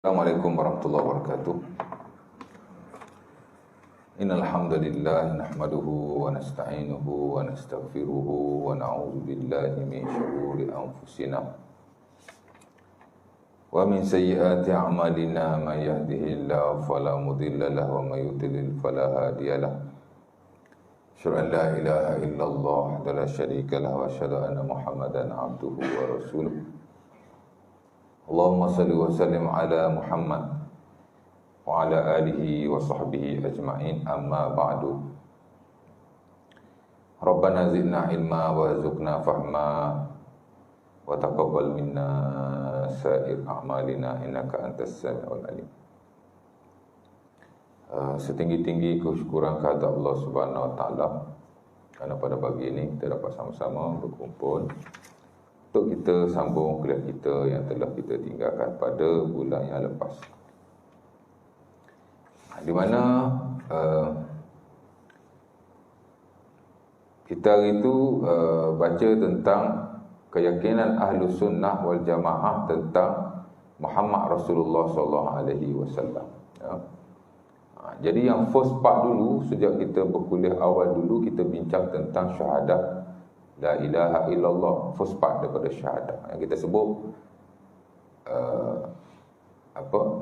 Assalamualaikum warahmatullahi wabarakatuh. Innal hamdalillah nahmaduhu wa nasta'inuhu wa nastaghfiruhu wa na'udzu billahi min shururi anfusina wa min sayyiati a'malina may yahdihillahu fala mudilla lahu wa may yudlil fala hadiya lahu. Asyhadu an la ilaha illallah wa la syarika lahu wa asyhadu anna Muhammadan abduhu wa rasuluh. Allahumma salli wa sallim ala Muhammad wa ala alihi wa sahbihi ajma'in, amma ba'du. Rabbana zidna ilma wa zukna fahma wa taqabbal minna sa'ir a'malina innaka antas sami'ul alim. Setinggi-tinggi kesyukuran kepada Allah Subhanahu wa taala kerana pada pagi ini kita dapat sama-sama berkumpul untuk kita sambung kuliah kita yang telah kita tinggalkan pada bulan yang lepas, di mana kita hari itu baca tentang keyakinan Ahlus Sunnah wal Jamaah tentang Muhammad Rasulullah sallallahu alaihi wasallam. Jadi yang first part dulu, sejak kita berkuliah awal dulu, kita bincang tentang syahadat la ilaha illallah, first part daripada syahadah yang kita sebut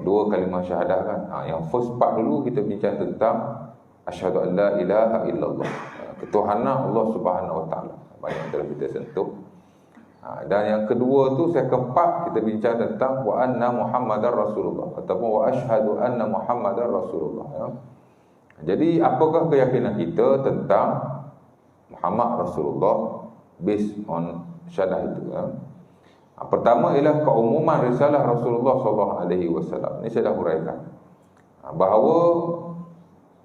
dua kalimah syahadah kan. Yang first part dulu kita bincang tentang asyhadu an la ilaha illallah, ketuhanan Allah Subhanahu wa taala, banyak telah kita sentuh. Dan yang kedua tu, second part, kita bincang tentang wa anna Muhammadar Rasulullah ataupun wa asyhadu anna Muhammadar Rasulullah. Jadi apakah keyakinan kita tentang Muhammad Rasulullah based on syahadah itu? Pertama ialah keumuman risalah Rasulullah SAW. Ini saya dah huraikan bahawa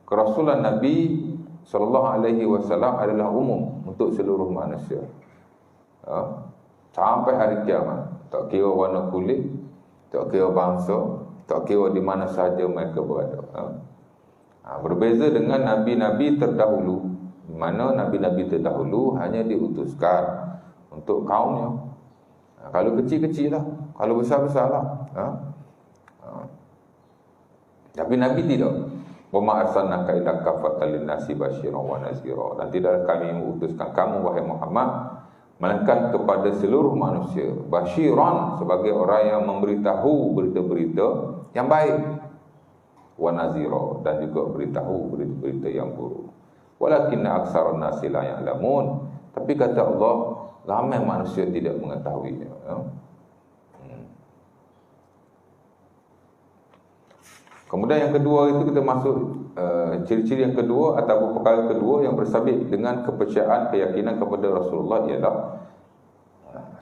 kerasulan Nabi SAW adalah umum untuk seluruh manusia, sampai hari kiamat. Tak kira warna kulit, tak kira bangsa, tak kira di mana sahaja mereka berada. Berbeza dengan Nabi-Nabi terdahulu, di mana Nabi-Nabi terdahulu hanya diutuskan untuk kaumnya. Kalau kecil-kecil lah, kalau besar-besar lah. Tapi Nabi tidak. Wa ma arsalnaka illa kafatan lin-nasi basyiran wa nadhira. Dan tidak kami mengutuskan kamu wahai Muhammad melainkan kepada seluruh manusia, basyiran sebagai orang yang memberitahu berita-berita yang baik, wa nadhira, dan juga beritahu berita-berita yang buruk. Walakinna aktsarun nasi la ya'lamun. Tapi kata Allah, ramai manusia tidak mengetahuinya. Kemudian yang kedua itu kita masuk ciri-ciri yang kedua ataupun perkara kedua yang bersabit dengan kepercayaan, keyakinan kepada Rasulullah ialah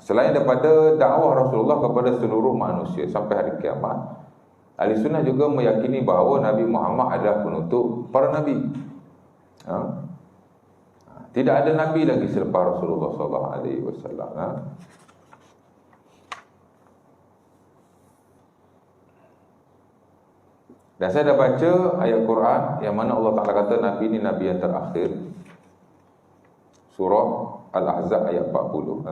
selain daripada dakwah Rasulullah kepada seluruh manusia sampai hari kiamat, Ahli Sunnah juga meyakini bahawa Nabi Muhammad adalah penutup para Nabi. Tidak ada Nabi lagi selepas Rasulullah SAW. Dan saya dah baca ayat Quran yang mana Allah Ta'ala kata Nabi ini Nabi yang terakhir. Surah Al-Ahzab ayat 40.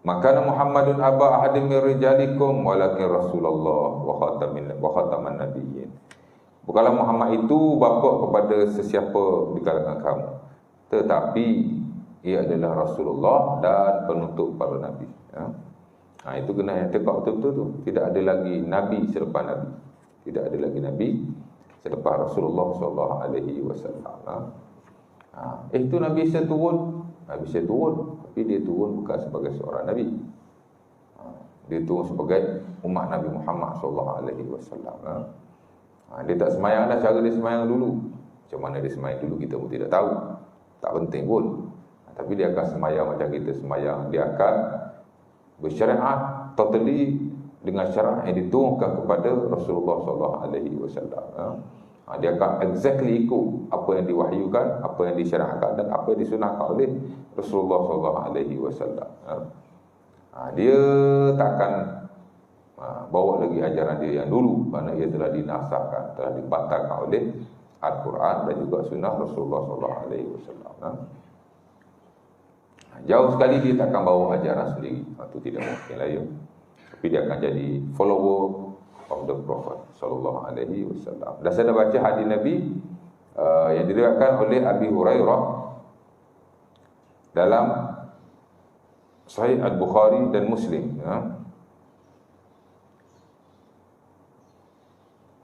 Maka Muhammadun aba ahadim min rijalikum walakin Rasulullah wa khataman nabiyyin. Bukanlah Muhammad itu bapa kepada sesiapa di kalangan kamu, tetapi ia adalah Rasulullah dan penutup para Nabi. Itu kena yang tegak betul-betul tu. Tidak ada lagi Nabi selepas Nabi. Tidak ada lagi Nabi selepas Rasulullah SAW. Itu Nabi Isa turun. Nabi Isa turun, tapi dia turun bukan sebagai seorang Nabi. Dia turun sebagai umat Nabi Muhammad SAW. Dia tak semayang dah cara dia semayang dulu. Macam mana dia semayang dulu kita pun tidak tahu. Tak penting pun. Tapi dia akan semayang macam kita semayang. Dia akan bersyariat totally dengan syarat yang diturunkan kepada Rasulullah SAW. Dia akan exactly ikut apa yang diwahyukan, apa yang disyariatkan dan apa yang disunahkan oleh Rasulullah SAW. Dia takkan bawa lagi ajaran dia yang dulu, kerana ia telah dinasahkan, telah dibatalkan oleh Al-Quran dan juga sunnah Rasulullah SAW. Jauh sekali dia takkan bawa ajaran sendiri. Itu tidak mungkin lah ya. Tapi dia akan jadi follower of the Prophet sallallahu alaihi wasallam. Dan saya dah baca hadis Nabi yang diriwayatkan oleh Abi Hurairah dalam Sahih Al-Bukhari dan Muslim, ya.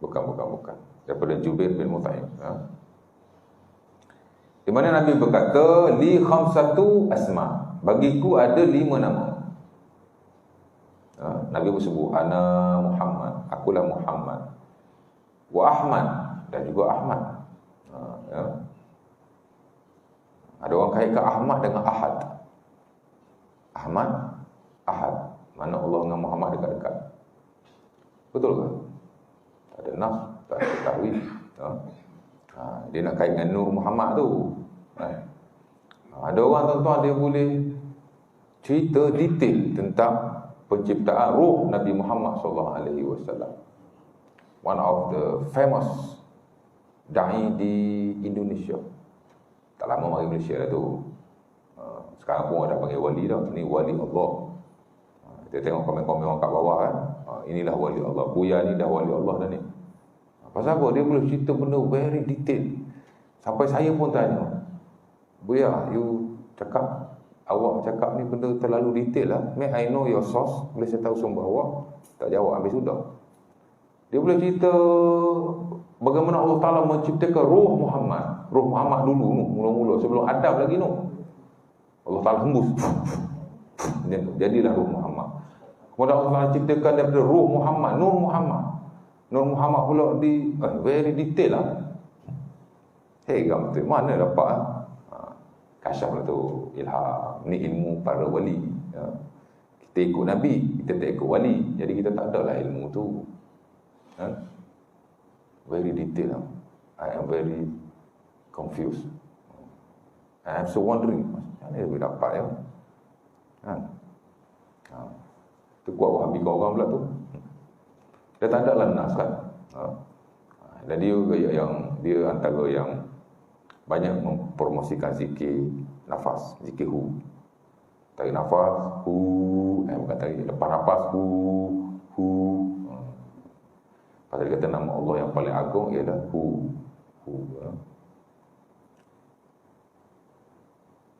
Bukan. Daripada Jubair bin Mut'im, ya. Di mana Nabi berkata, li khamsatu asma, bagiku ada 5 nama. Nabi bersebut, ana Muhammad, akulah Muhammad, wa Ahmad, dan juga Ahmad. Ya. Ada orang kaitkan Ahmad dengan Ahad. Ahmad, Ahad, mana Allah dengan Muhammad dekat-dekat. Betul ke? Tak ada nas, tak ada takwil. Dia nak kait dengan Nur Muhammad tu. Ada orang tuan-tuan, dia boleh cerita detail tentang penciptaan ruh Nabi Muhammad sallallahu alaihi wasallam. One of the famous dai di Indonesia. Tak lama mari Malaysia dah tu. Sekarang pun ada panggil wali dah. Ini wali Allah. Kita tengok komen-komen orang kat bawah kan. Inilah wali Allah. Buya ni dah wali Allah dah ni. Pasal apa? Dia boleh cerita benda very detail. Sampai saya pun tanya, Buya, you cakap, awak cakap ni benda terlalu detail lah. May I know your source? Boleh saya tahu sumber awak? Tak jawab, habis sudah. Dia boleh cerita bagaimana Allah Ta'ala menciptakan ruh Muhammad. Ruh Muhammad dulu, mula-mula, sebelum Adam lagi tu. Allah Ta'ala hembus. Jadilah ruh Muhammad. Kemudian Allah Ta'ala ciptakan daripada ruh Muhammad, Nur Muhammad. Nur Muhammad pula di very detail lah. Betul. Mana dapat kasyaf lah tu, ilham. Ni ilmu para wali. Kita ikut Nabi, kita tak ikut wali. Jadi kita tak ada lah ilmu tu. Very detail lah. I am very confused. I am so wondering, macam mana dia dapat ya? Itu kuat Wahabi kau orang pula tu. Dia tak ada lah nas kan. Dan dia antara yang banyak mempromosikan zikir nafas, zikir hu. Tarik nafas, hu. Bukan tarik, lepas nafas, hu. Pasal dia kata nama Allah yang paling agung ialah hu.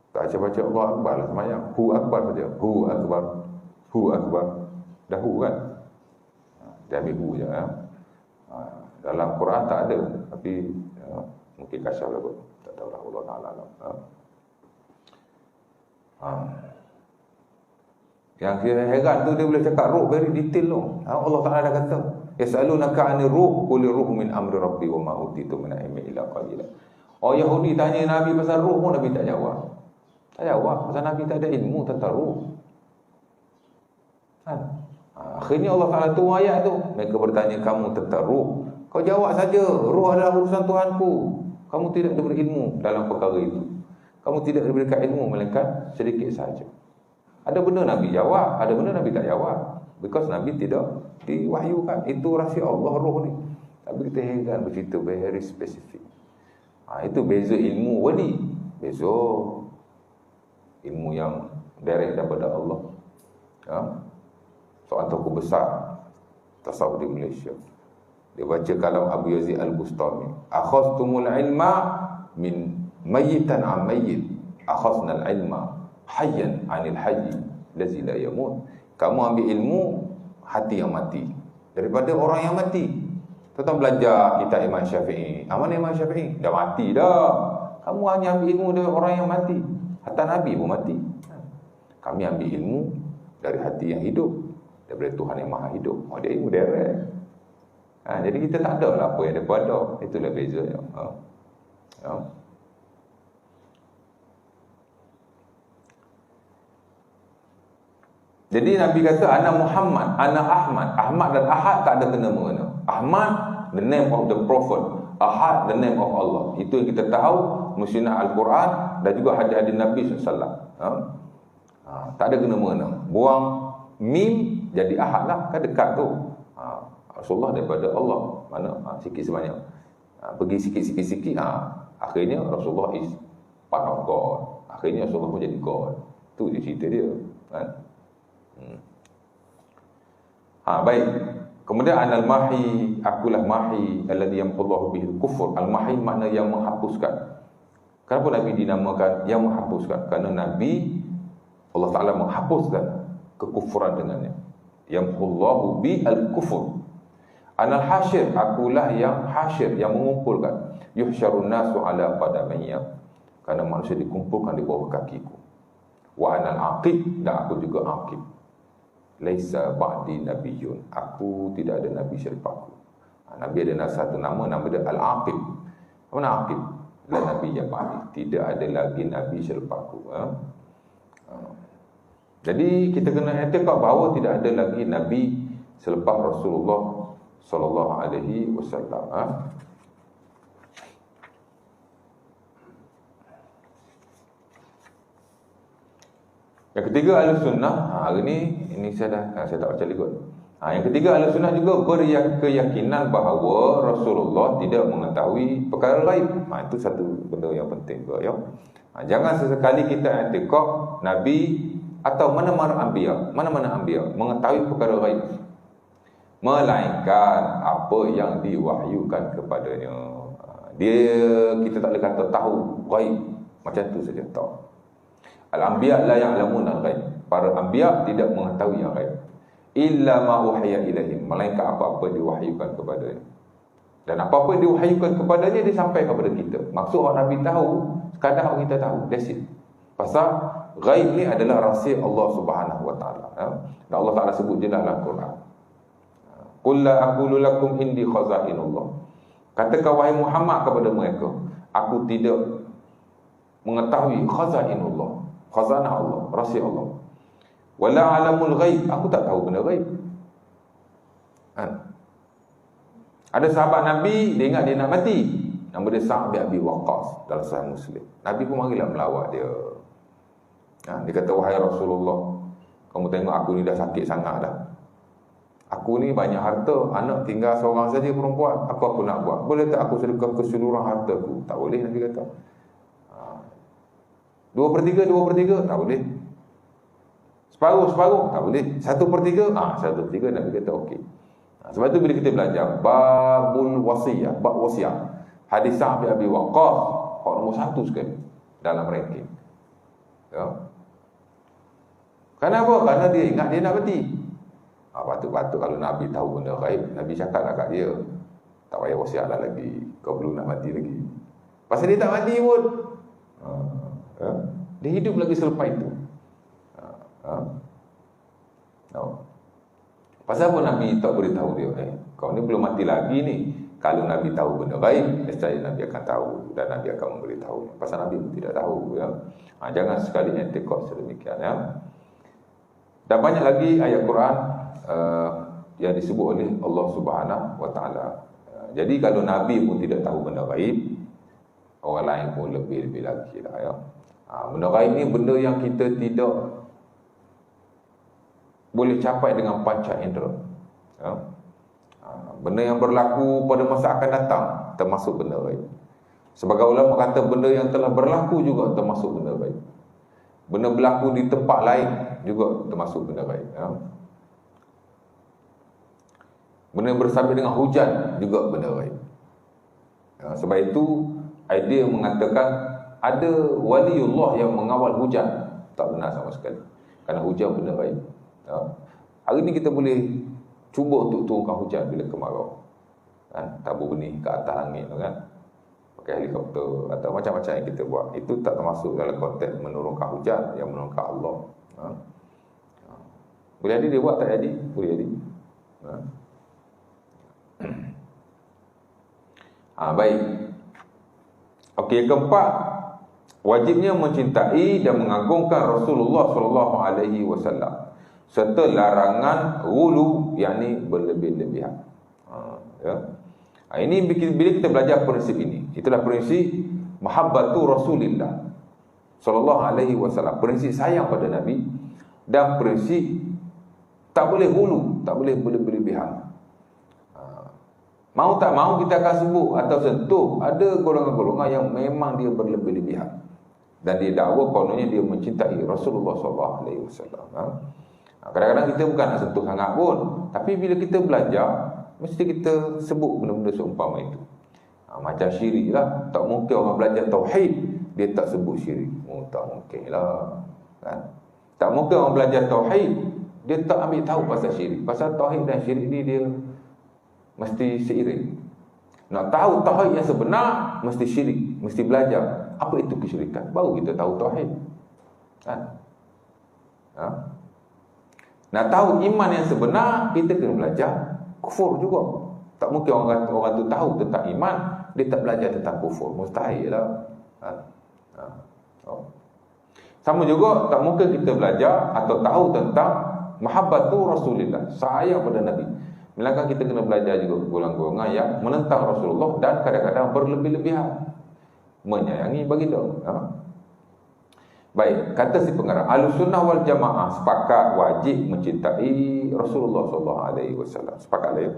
Tak baca Allah Akbar lah semayang. Hu Akbar saja. Hu Akbar. Hu Akbar. Dah hu kan? Dia ambil hu je. Dalam Quran tak ada. Tapi mungkin kasyaf lah kot. Tak tahu lah. Allah Ta'ala lah. Yang kira heran tu dia boleh cakap ruh very detail tu. Allah Ta'ala dah kata, yas'alunaka 'anir ruh qul ruh min amri rabbi wa ma utitu min ilmin illa qalila. Oh Yahudi tanya Nabi pasal ruh pun Nabi tak jawab. Tak jawab pasal Nabi tak ada ilmu tentang ruh. Akhirnya Allah Ta'ala turun ayat tu. Mereka bertanya kamu tentang ruh. Kau jawab saja, ruh adalah urusan Tuhanku. Kamu tidak diberi ilmu dalam perkara itu. Kamu tidak diberikan ilmu melainkan sedikit sahaja. Ada benda Nabi jawab, ada benda Nabi tak jawab. Because Nabi tidak diwahyukan. Itu rahsia Allah ruh ni. Tapi kita heran bercerita very specific. Itu beza ilmu wali. Beza ilmu yang direct daripada Allah. Soal tokoh besar tasawuf di Malaysia. Dia baca kalam Abu Yazid Al-Bustami. Akhaztumul ilma min mayyitan am mayyit. Akhazna al-ilma hayyan 'anil hayy lazi la yamut. Kamu ambil ilmu hati yang mati daripada orang yang mati. Tuan belajar kitab Imam Syafi'i. Mana Imam Syafi'i? Dah mati dah. Kamu hanya ambil ilmu dari orang yang mati. Hatta Nabi pun mati. Kami ambil ilmu dari hati yang hidup, daripada Tuhan yang Maha Hidup. Dia ilmu direct. Jadi kita tak ada lah apa yang mereka ada. Itulah beza ya. Jadi Nabi kata ana Muhammad, ana Ahmad. Ahmad dan Ahad tak ada kena-mengena. Ahmad the name of the Prophet, Ahad the name of Allah. Itu yang kita tahu musnah Al-Quran dan juga hadis-hadis Nabi SAW. Tak ada kena-mengena. Buang mim jadi Ahad lah, kan dekat tu. Rasulullah daripada Allah. Mana? Sikit sebanyak. Pergi sikit-sikit. Akhirnya Rasulullah is part of God. Akhirnya Rasulullah pun jadi God. Tu dia cerita dia. Kan? Baik. Kemudian anal mahi, akulah mahi alladhi yamhullahu bihil kufur. Al mahi makna yang menghapuskan. Kenapa Nabi dinamakan yang menghapuskan? Kerana Nabi Allah Ta'ala menghapuskan kekufuran dengannya. Yamhullahu bihil kufur. Anal hasyir, akulah yang hasyir, yang mengumpulkan. Yuhsyarun nasu ala qadamayya, kerana manusia dikumpulkan di bawah kakiku. Wa anal aqib, dan aku juga aqib. Laisa ba'di nabiyyun, aku tidak ada nabi selepaku. Nabi ada satu nama dia Al-Aqib. Apa nama Aqib? La nabiyya ba'di, tidak ada lagi nabi selepaku. Jadi kita kena i'tiqad bahawa tidak ada lagi nabi selepas Rasulullah sallallahu alaihi wasallam. Yang ketiga Ahlussunnah, hari ini saya tak baca lagi kot. Yang ketiga Ahlussunnah juga berkeyakinan bahawa Rasulullah tidak mengetahui perkara ghaib. Itu satu benda yang penting juga ya. Jangan sesekali kita i'tiqad Nabi atau mana-mana anbiya mengetahui perkara ghaib, melainkan apa yang diwahyukan kepadanya. Kita tak boleh kata tahu ghaib macam tu saja, tak. Al-anbiya la ya'lamuna al-ghaib. Para anbiya tidak mengetahui yang ghaib. Illa ma uhiya ilaihim, melainkan apa-apa diwahyukan kepadanya. Dan apa-apa yang diwahyukan kepadanya disampaikan kepada kita. Maksud orang Nabi tahu, sekadar orang kita tahu. That's it. Pasal ghaib ni adalah rahsia Allah Subhanahu wa taala. Dan Allah Taala sebut jelas dalam Quran. Qul la aqulu lakum indi khazainullah. Katakan wahai Muhammad kepada mereka, aku tidak mengetahui khazainullah. Khazanah Allah, rahsia Allah. Wala alamul ghaib, aku tak tahu benda ghaib. Ada sahabat Nabi, dia ingat dia nak mati. Nama dia Sa'd bin Abi Waqqas dalam Sahih Muslim. Nabi pun marilah melawat dia. Dia kata, wahai Rasulullah, kamu tengok aku ni dah sakit sangat dah. Aku ni banyak harta, anak tinggal seorang saja perempuan. Apa aku nak buat? Boleh tak aku sedekah keseluruhan hartaku? Tak boleh, Nabi kata. 2/3, tak boleh. Separuh, tak boleh. 1/3, 1/3, Nabi kata okey. Sebab tu bila kita belajar babul wasiyah, bab wasiat, hadis Sa'd bin Abi Waqqas, nombor 1 sekali dalam ranking. Ya. Kenapa? Kerana dia ingat dia nak mati. Patut kalau Nabi tahu benda ghaib, Nabi cakap kat dia, tak payah wasiat lagi, kau belum nak mati lagi. Pasal dia tak mati pun. Dia hidup lagi selepas itu. Pasal apa Nabi tak beritahu dia, kau ni belum mati lagi ni. Kalau Nabi tahu benda gaib, nescaya Nabi akan tahu dan Nabi akan memberitahu. Pasal Nabi pun tidak tahu ya. Jangan sekali i'tiqad sedemikian ya. Dan banyak lagi ayat Quran yang disebut oleh Allah Subhanahu wa taala. Jadi kalau Nabi pun tidak tahu benda gaib, orang lain pun lebih-lebih lagi lah ya. Benda gaib ni benda yang kita tidak boleh capai dengan panca indera ya. Benda yang berlaku pada masa akan datang termasuk benda gaib. Sebagai ulama kata benda yang telah berlaku juga termasuk benda gaib. Benda berlaku di tempat lain juga termasuk benda gaib ya. Benda yang bersabit dengan hujan juga benda gaib ya. Sebab itu idea mengatakan ada waliullah yang mengawal hujan tak benar sama sekali. Kerana hujan benda gaib ya. Hari ni kita boleh cuba untuk turunkan hujan bila kemarau kan, tabur benih ke atas langit kan, pakai helikopter atau macam-macam yang kita buat. Itu tak termasuk dalam konteks menurunkan hujan, yang menurunkan Allah Boleh jadi dia buat, tak jadi boleh jadi baik. Okey, yang keempat, wajibnya mencintai dan mengagungkan Rasulullah sallallahu alaihi wasallam serta larangan ghulu, yakni berlebih-lebihan. Ya. Ini bila kita belajar prinsip ini, itulah prinsip mahabbatu Rasulillah sallallahu alaihi wasallam, prinsip sayang pada Nabi dan prinsip tak boleh ghulu, tak boleh berlebih-lebihan. Mau tak mau kita akan sebut atau sentuh ada golongan-golongan yang memang dia berlebih-lebihan dan dia dakwa kononnya dia mencintai Rasulullah sallallahu alaihi wasallam. Kadang-kadang kita bukan nak sentuh sangat pun, tapi bila kita belajar, mesti kita sebut benda-benda seumpama itu. Macam syirik lah. Tak mungkin orang belajar tauhid dia tak sebut syirik. Tak mungkin lah, kan? Tak mungkin orang belajar tauhid dia tak ambil tahu pasal syirik. Pasal tauhid dan syirik ni dia mesti seiring. Nak tahu tauhid yang sebenar, mesti syirik, mesti belajar apa itu kesyirikan, baru kita tahu tauhid, kan? Nak tahu iman yang sebenar, kita kena belajar kufur juga. Tak mungkin orang tu tahu tentang iman, dia tak belajar tentang kufur. Mustahil lah. Sama juga, tak mungkin kita belajar atau tahu tentang mahabbatu Rasulillah, sayang pada Nabi. Melainkan kita kena belajar juga golongan-golongan yang menentang Rasulullah dan kadang-kadang berlebih-lebihan menyayangi baginda. Baik, kata si pengarang, Ahlussunnah wal Jamaah sepakat wajib mencintai Rasulullah SAW. Sepakat lah ya.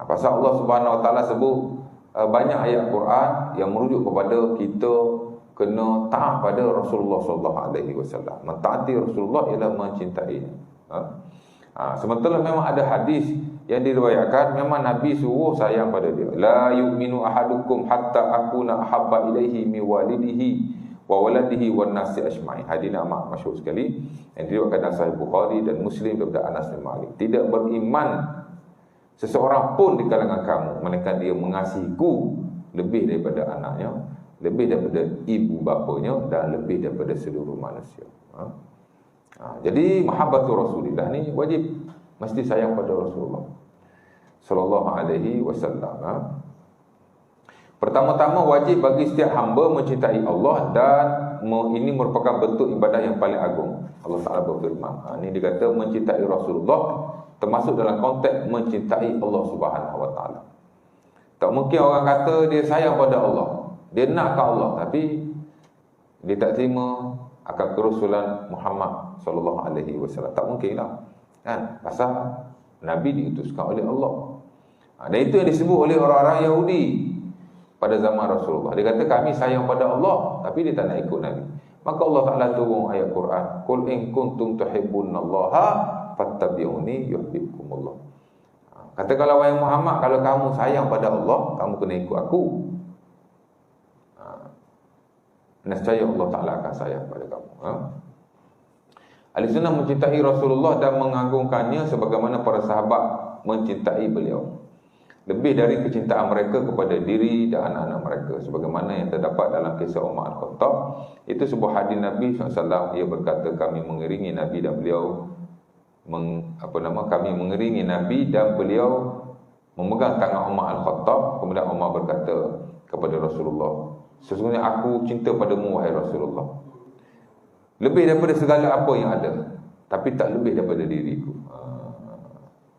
Pasal Allah Subhanahu Wa Taala sebut banyak ayat Quran yang merujuk kepada kita kena taat pada Rasulullah SAW. Mentaati Rasulullah ialah mencintainya. Sementara memang ada hadis yang diriwayatkan memang Nabi suruh sayang pada dia. La yu'minu ahadukum hatta akuna ahabba ilaihi mi walidihi wa waladihi wan nasi ajma'in. Hadis amat masyhur sekali yang diriwayatkan dalam Sahih Bukhari dan Muslim daripada Anas bin Malik. Tidak beriman seseorang pun di kalangan kamu melainkan dia mengasihiku lebih daripada anaknya, lebih daripada ibu bapanya dan lebih daripada seluruh manusia. Jadi mahabbatur Rasulillah ni wajib, mesti sayang pada Rasulullah sallallahu alaihi wasallam. Pertama-tama wajib bagi setiap hamba mencintai Allah dan ini merupakan bentuk ibadah yang paling agung. Allah Ta'ala berfirman, ini dikata mencintai Rasulullah termasuk dalam konteks mencintai Allah Subhanahu Wa Ta'ala. Tak mungkin orang kata dia sayang pada Allah, dia nak ke Allah, tapi dia tak terima akan kerasulan Muhammad sallallahu alaihi wasallam. Tak mungkin lah, kan? Pasal Nabi diutuskan oleh Allah. Dan itu yang disebut oleh orang-orang Yahudi pada zaman Rasulullah. Dia kata kami sayang pada Allah, tapi dia tak nak ikut Nabi. Maka Allah Ta'ala turun ayat Quran, Qul in kuntum tuhibbunallaha fattabi'uni yuhibbukumullah. Katakanlah wahai Muhammad, kalau kamu sayang pada Allah, kamu kena ikut aku. Nescaya Allah Ta'ala akan sayang pada kamu. Ahlussunnah mencintai Rasulullah dan mengagungkannya sebagaimana para sahabat mencintai beliau, lebih dari kecintaan mereka kepada diri dan anak-anak mereka, sebagaimana yang terdapat dalam kisah Umar Al-Khattab. Itu sebuah hadis Nabi SAW. Ia berkata, kami mengiringi Nabi dan beliau kami mengiringi Nabi dan beliau memegang tangan Umar Al-Khattab. Kemudian Umar berkata kepada Rasulullah, sesungguhnya aku cinta padamu wahai Rasulullah, lebih daripada segala apa yang ada, tapi tak lebih daripada diriku.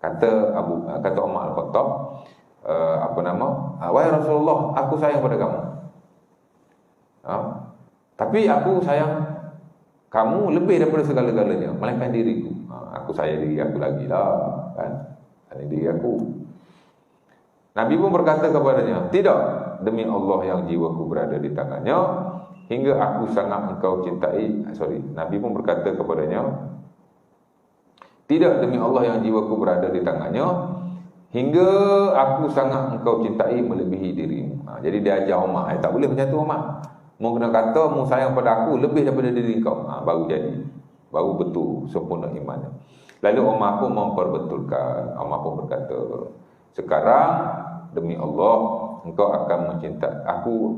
Kata Umar Al-Khattab, wahai Rasulullah, aku sayang pada kamu, tapi aku sayang kamu lebih daripada segala-galanya, melainkan diriku. Aku sayang diri aku lagi lah, kan? Ini diri aku. Nabi pun berkata kepadanya, tidak, demi Allah yang jiwaku berada di tangannya, hingga aku sangat engkau cintai. Nabi pun berkata kepadanya, tidak, demi Allah yang jiwaku berada di tangannya, hingga aku sangat engkau cintai melebihi dirimu. Jadi dia ajar Umar, tak boleh macam tu Umar. Mu kena kata mu sayang pada aku lebih daripada diri kau. Baru jadi, baru betul sempurna imannya. Lalu Umar pun memperbetulkan. Umar pun berkata, sekarang demi Allah engkau akan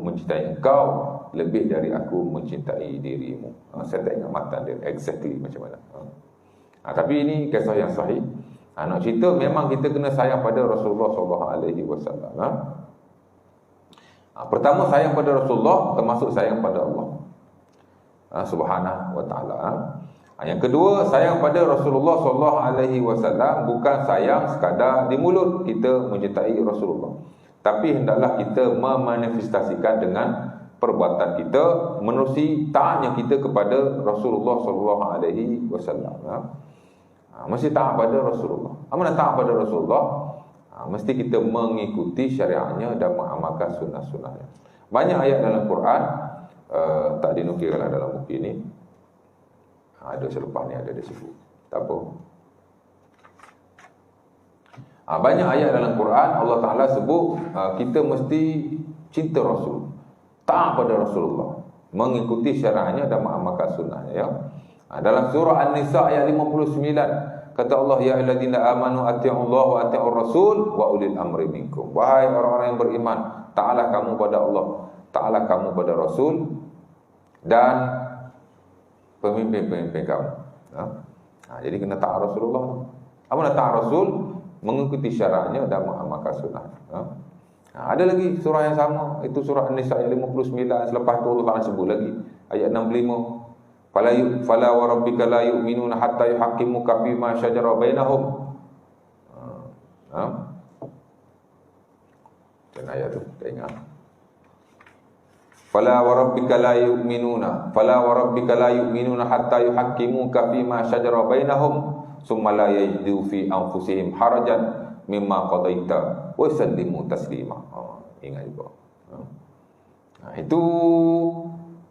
mencintai engkau lebih dari aku mencintai dirimu. Saya tak ingat matan dia exactly macam mana. Tapi ini kisah yang sahih. Nak cerita memang kita kena sayang pada Rasulullah SAW. Pertama, sayang pada Rasulullah termasuk sayang pada Allah Subhanahu Wa Ta'ala. Yang kedua, sayang pada Rasulullah SAW bukan sayang sekadar di mulut kita mencintai Rasulullah, tapi hendaklah kita memanifestasikan dengan perbuatan kita menerusi taatnya kita kepada Rasulullah SAW. Mesti taat pada Rasulullah. Mana taat pada Rasulullah? Mesti kita mengikuti syariatnya dan mengamalkan sunnah-sunnahnya. Banyak ayat dalam Quran tak dinukilkan dalam buku ini. Ada selepas ni ada disebut. Tak apa. Banyak ayat dalam Quran Allah Ta'ala sebut kita mesti cinta Rasul, taat pada Rasulullah, mengikuti syarahnya dan mengamalkan sunnahnya, ya. Dalam surah An-Nisa ayat 59 kata Allah, ya ayyuhalladzina amanu atti'ullaha wa atti'ur rasul wa ulil amri minkum. Wahai orang-orang yang beriman, taatlah kamu pada Allah, taatlah kamu pada Rasul dan pemimpin-pemimpin kamu. Jadi kena taat Rasulullah. Apa nak taat Rasul? Mengikuti syarahnya dan mengamalkan sunnah. Ada lagi surah yang sama, itu surah An-Nisa ayat 59. Selepas tu Allah Ta'ala sebut lagi ayat 65. Fala wa rabbika la yu'minuna hatta yuhaqqimuka fima syajara bainahum. Dan ayat tu tak ingat. Fala wa rabbika la yu'minuna hatta yuhaqqimuka fima syajara bainahum summa la yajidu fi anfusihim harajan mimma qadaita wa yusallimu taslima. Ingat juga. Itu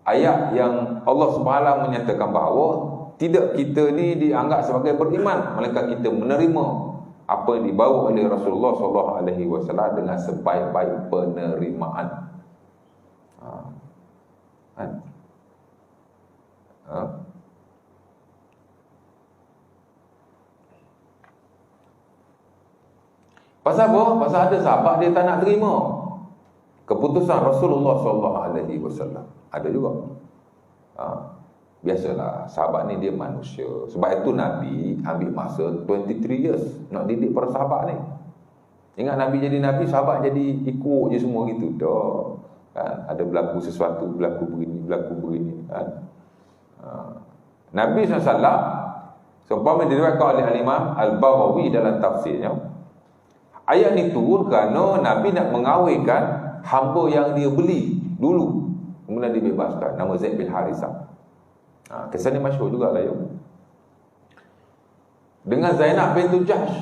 ayat yang Allah Subhanahu menyatakan bahawa tidak kita ni dianggap sebagai beriman, melainkan kita menerima apa yang dibawa oleh Rasulullah SAW dengan sebaik-baik penerimaan. Pasal apa? Pasal ada sahabat dia tak nak terima keputusan Rasulullah SAW. Ada juga. Biasalah, sahabat ni dia manusia. Sebab itu Nabi ambil masa 23 years nak didik para sahabat ni. Ingat Nabi jadi Nabi, sahabat jadi ikut je semua gitu. Dah. Kan? Ada berlaku sesuatu, berlaku begini. Kan? Nabi SAW, seumpama diriwayatkan oleh Al-Imam Al-Baghawi dalam tafsirnya, ayat ni turun kerana Nabi nak mengawinkan hamba yang dia beli dulu, kemudian dibebaskan, nama Zaid bin Harithah. Kesan ni masyhur juga lah, ya. Dengan Zainab bintu Jahsh,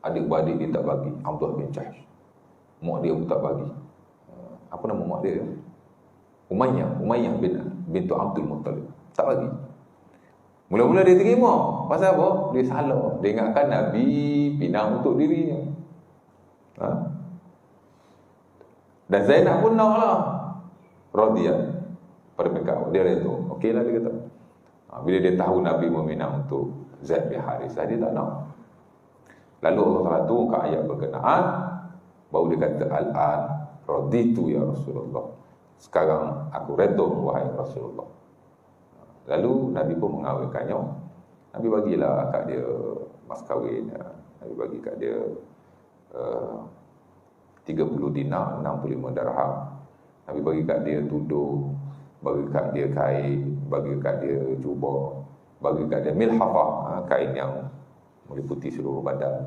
adik-beradik dia tak bagi. Abdullah bin Jahsh, mak dia pun tak bagi. Apa nama mak dia? Umayyah bintu Abdul Muttalib, tak bagi. Mula-mula dia terima. Pasal apa? Dia salah. Dia ingatkan Nabi pinang untuk dirinya. Dan Zainab pun nak lah. Radiyah. Pada mereka, dia reda. Okey lah, dia kata. Bila dia tahu Nabi meminang untuk Zaid bin Harithah, dia tak nak. Lalu Allah Ta'ala turunkan ayat berkenaan, baru dia kata, Al-an raditu ya Rasulullah. Sekarang aku reda wahai Rasulullah. Lalu Nabi pun mengawinkannya. Nabi bagilah kat dia mas kahwin. Nabi bagi kat dia 30 dinar, 65 dirham. Nabi bagi kat dia tudung, bagi kat dia kain, bagi kat dia jubah, bagi kat dia milhafah, kain yang meliputi seluruh badan.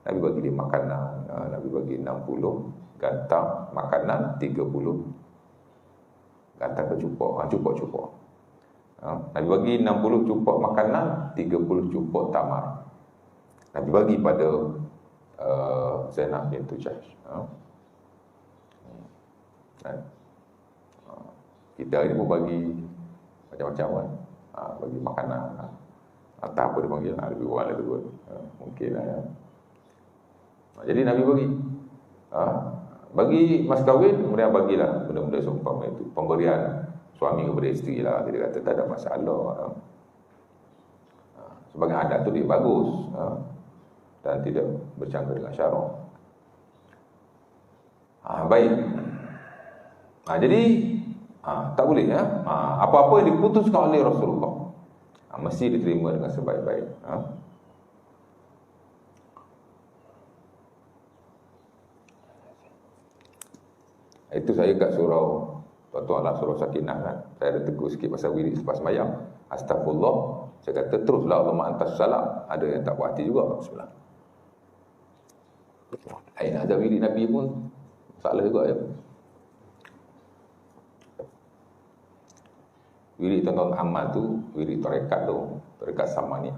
Nabi bagi dia makanan. Nabi bagi 60 gantang makanan, 30 gantang kecupak, cupak-cupak. Nabi bagi 60 cupak makanan, 30 cupak tamar. Nabi bagi pada Zainab bintu Jahsh. Kita ini pun bagi macam-macam kan. Bagi makanan. Entah apa dia panggil, lebih kurang lebih kurang. Mungkin lah, ya. Jadi Nabi bagi. Bagi mas kahwin, kemudian bagilah benda-benda seumpama itu. Pemberian suami kepada isteri lah. Dia kata tak ada masalah. Sebagai adat tu dia bagus. Dan tidak bercanggah dengan syarak. Baik. Jadi tak boleh, ya. Apa-apa yang diputuskan oleh Rasulullah mesti diterima dengan sebaik-baik. Itu saya kat surau tuan-tuan, surau Sakinah kan. Saya ada tegur sikit pasal wirid selepas sembahyang. Astagfirullah. Saya kata teruslah Allahumma antas salam. Ada yang tak puas hati juga. Bismillah. Nak ajar wirid Nabi pun salah juga, ya. Wirid tuan-tuan amal tu, wirid tarekat tu, tarekat Samaniyah.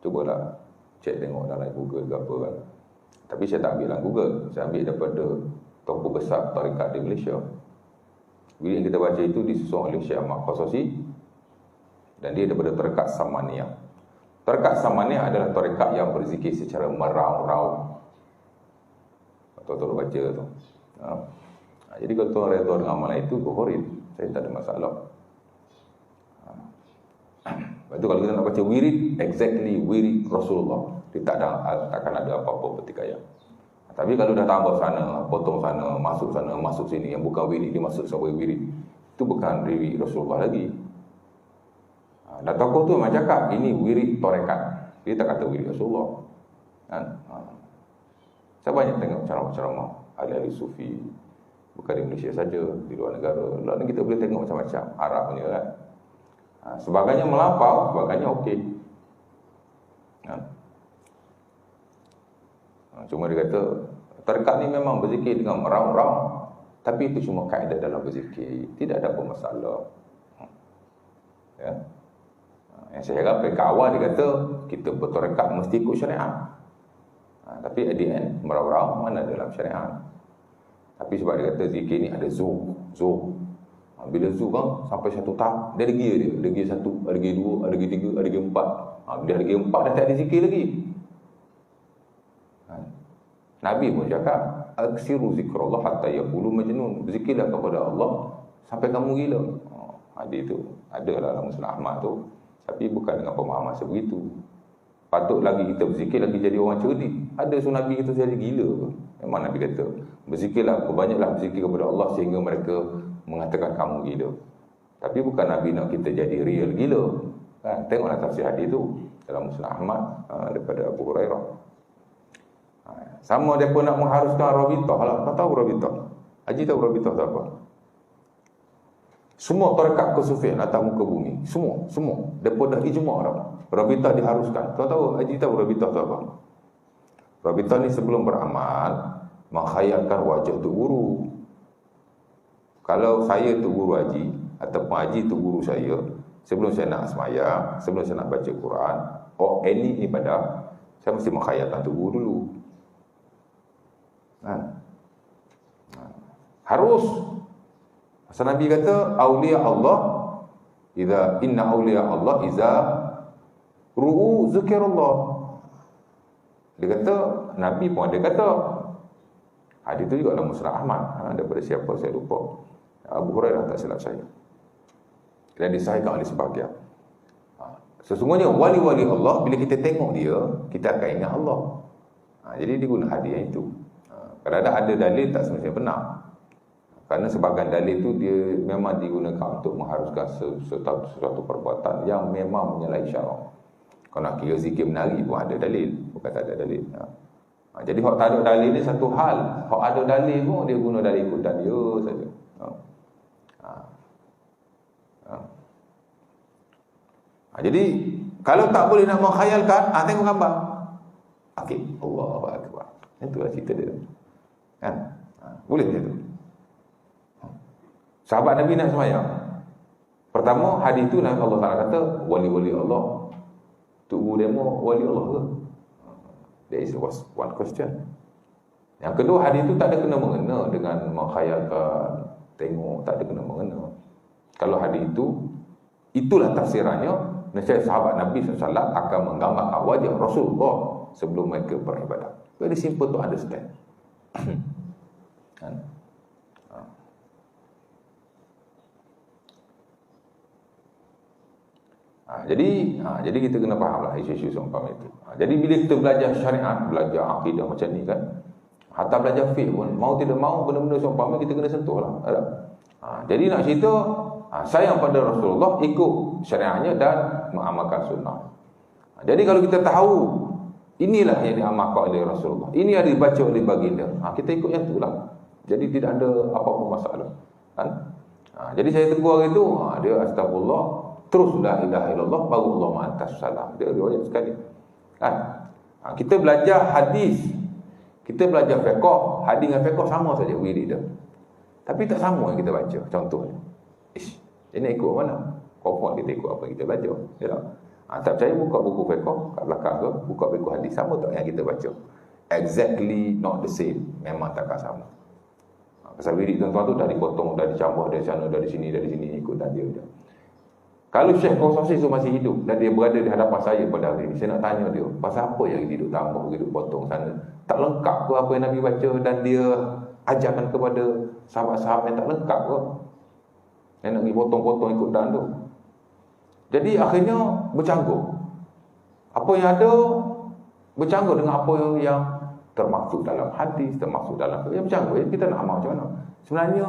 Cubalah cek tengok dalam Google ke apa kan. Tapi saya tak ambil dalam Google, saya ambil daripada tokoh besar tarekat di Malaysia. Wirid yang kita baca itu disusun oleh Syekh Ahmad Qasasi Dan dia daripada tarekat Samaniyah. Tarekat Samaniyah adalah tarekat yang berzikir secara meraung-raung. Tuan-tuan baca tu. Jadi kalau tuan redha dengan amalan itu, go for it. Saya tak ada masalah. Lepas tu kalau kita nak baca wirid, exactly wirid Rasulullah, dia takkan ada apa-apa pertikaian. Tapi kalau dah tambah sana, potong sana, masuk sini, yang bukan wirid dia masuk sebagai wirid, itu bukan wirid Rasulullah lagi. Dan tokoh tu memang cakap ini wirid tarekat. Dia tak kata wirid Rasulullah. Kan? Saya banyak tengok ceramah-ceramah ahli-ahli sufi, bukan di Malaysia saja, di luar negara. Luar negara kita boleh tengok macam-macam, Arab punya kan. Sebagainya melampau, sebagainya okey. Cuma dia kata tarekat ni memang berzikir dengan meraung-raung, tapi itu cuma kaedah dalam berzikir, tidak ada apa masalah. Ya. Yang saya harap ke awal dia kata kita bertarekat mesti ikut syariat. Tapi at the end meraung-raung mana dalam syariat. Tapi sebab dia kata zikir ni ada zuh. Bila zuh kan sampai satu tahap dia ada gear dia. Ada gear 1, ada gear 2, ada gear 3, ada gear 4. Bila ada gear 4 dah tak ada zikir lagi. Nabi pun cakap aksiru zikrullah hatta yaqulu majnun. Berzikirlah kepada Allah sampai kamu gila. Hadis tu ada dalam Musnad Ahmad tu, tapi bukan dengan pemahaman sebegitu. Patut lagi kita berzikir lagi jadi orang cerdik. Ada Nabi kita jadi gila. Memang Nabi kata berzikirlah, perbanyaklah berzikir kepada Allah sehingga mereka mengatakan kamu gila. Tapi bukan Nabi nak kita jadi real gila. Kan? Tengoklah tafsir hadis tu dalam Musnad Ahmad daripada Abu Hurairah. Sama dia pun nak mengharuskan Rabitah lah. Kau tahu Rabitah? Haji tahu Rabitah tu apa? Semua tarekat kesufian atas muka bumi, semua depa dah ijma' dah. Rabitah diharuskan. Kau tahu Haji tahu Rabitah tu apa? Rabitah ni sebelum beramal menghayalkan wajah tu guru. Kalau saya tu guru Haji ataupun Haji tu guru saya, sebelum saya nak sembahyang, sebelum saya nak baca Quran, any ibadah, saya mesti menghayalkan tu guru dulu. Harus. Pasal Nabi kata auliya Allah inna auliya Allah iza ru'u zikrullah. Dia kata Nabi pun ada kata. Hadis tu juga dalam Musnad Ahmad, daripada siapa saya lupa. Abu Hurairah tak silap saya. Dan disahihkan oleh sebahagian. Sesungguhnya wali-wali Allah bila kita tengok dia, kita akan ingat Allah. Jadi dia guna hadis yang itu. Kadang-kadang ada dalil tak semestinya benar. Kerana sebahagian dalil itu dia memang digunakan untuk mengharuskan sesuatu perbuatan yang memang menyalahi syarak. Kalau nak kira zikir menari pun ada dalil, bukan tak ada dalil. Jadi hak tak ada dalil ni satu hal, hak ada dalil pun dia guna dalil ikutan dia saja. Jadi kalau tak boleh nak menghayalkan, tengok gambar. Okey, Allahu Akbar. Itulah cerita dia. Kan? Boleh dia tu. Sahabat Nabi nak sembahyang. Pertama, hadis tu Nabi Allah Taala kata wali-wali Allah. Tugu demo wali Allah ke? That is one question. Yang kedua, hadis tu tak ada kena-mengena dengan menghayalkan, tengok, tak ada kena-mengena. Kalau hadis itu, itulah tafsirannya. Nescaya sahabat Nabi SAW akan menggambarkan wajah Rasulullah sebelum mereka beribadah. Very simple to understand. Kan? Jadi kita kena fahamlah isu-isu seumpama itu. Jadi bila kita belajar syariat, belajar akidah macam ni kan, hatta belajar fiqh pun mau tidak mau benda-benda seumpama kita kena sentuhlah. Jadi nak cerita sayang pada Rasulullah, ikut syariatnya dan mengamalkan sunnah. Jadi kalau kita tahu inilah yang diamalkan oleh Rasulullah, ini yang dibaca oleh baginda, kita ikut yang itulah. Jadi tidak ada apa-apa masalah kan? Jadi saya tegur hari itu, dia astagfirullah, terus la ilaha illallah, baru Allah ma'antas salam. Dia riwayat sekali kan? Kita belajar hadis, kita belajar fiqh, hadis dengan fiqh sama saja wirid dia, tapi tak sama yang kita baca. Contohnya ini ikut mana? Confirm kita ikut apa yang kita baca, ya tak? Tak percaya buka buku fiqh kat belakang tu, buka buku hadis, sama tak yang kita baca? Exactly not the same. Memang takkan sama. Pasal wirid tuan-tuan tu dah dipotong, dah dicampur dari sana, dari sini, ikut dan dia je. Kalau Syekh Qasasi itu masih hidup dan dia berada di hadapan saya pada hari ini, saya nak tanya dia, pasal apa yang dia duduk tambah, duduk potong sana? Tak lengkap ke apa yang Nabi baca dan dia ajarkan kepada sahabat-sahabat yang tak lengkap ke? Yang nak pergi potong-potong ikut dan tu. Jadi akhirnya bercanggah. Apa yang ada bercanggah dengan apa yang termaksud dalam hadis, termaksud dalam yang bercanggah. Kita nak amal macam mana? Sebenarnya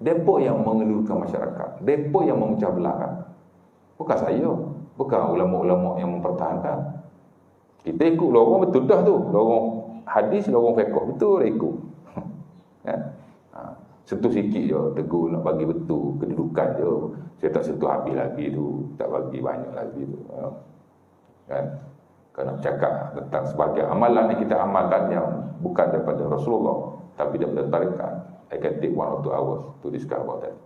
depa yang mengelurkan masyarakat, depa yang memecah belahkan. Bukan saya, bukan ulama-ulama yang mempertahankan. Kita ikut lorong betul dah tu, lorong hadis, lorong fiqh, betul dah ikut. Kan? Sentuh sikit je, tegur nak bagi betul kedudukan je. Saya tak sentuh habis lagi tu, tak bagi banyak lagi tu. Kan? Kalau nak cakap tentang sebagai amalan yang kita amalkan yang bukan daripada Rasulullah, tapi daripada tarikat, I can take 1 or 2 hours to discuss about that.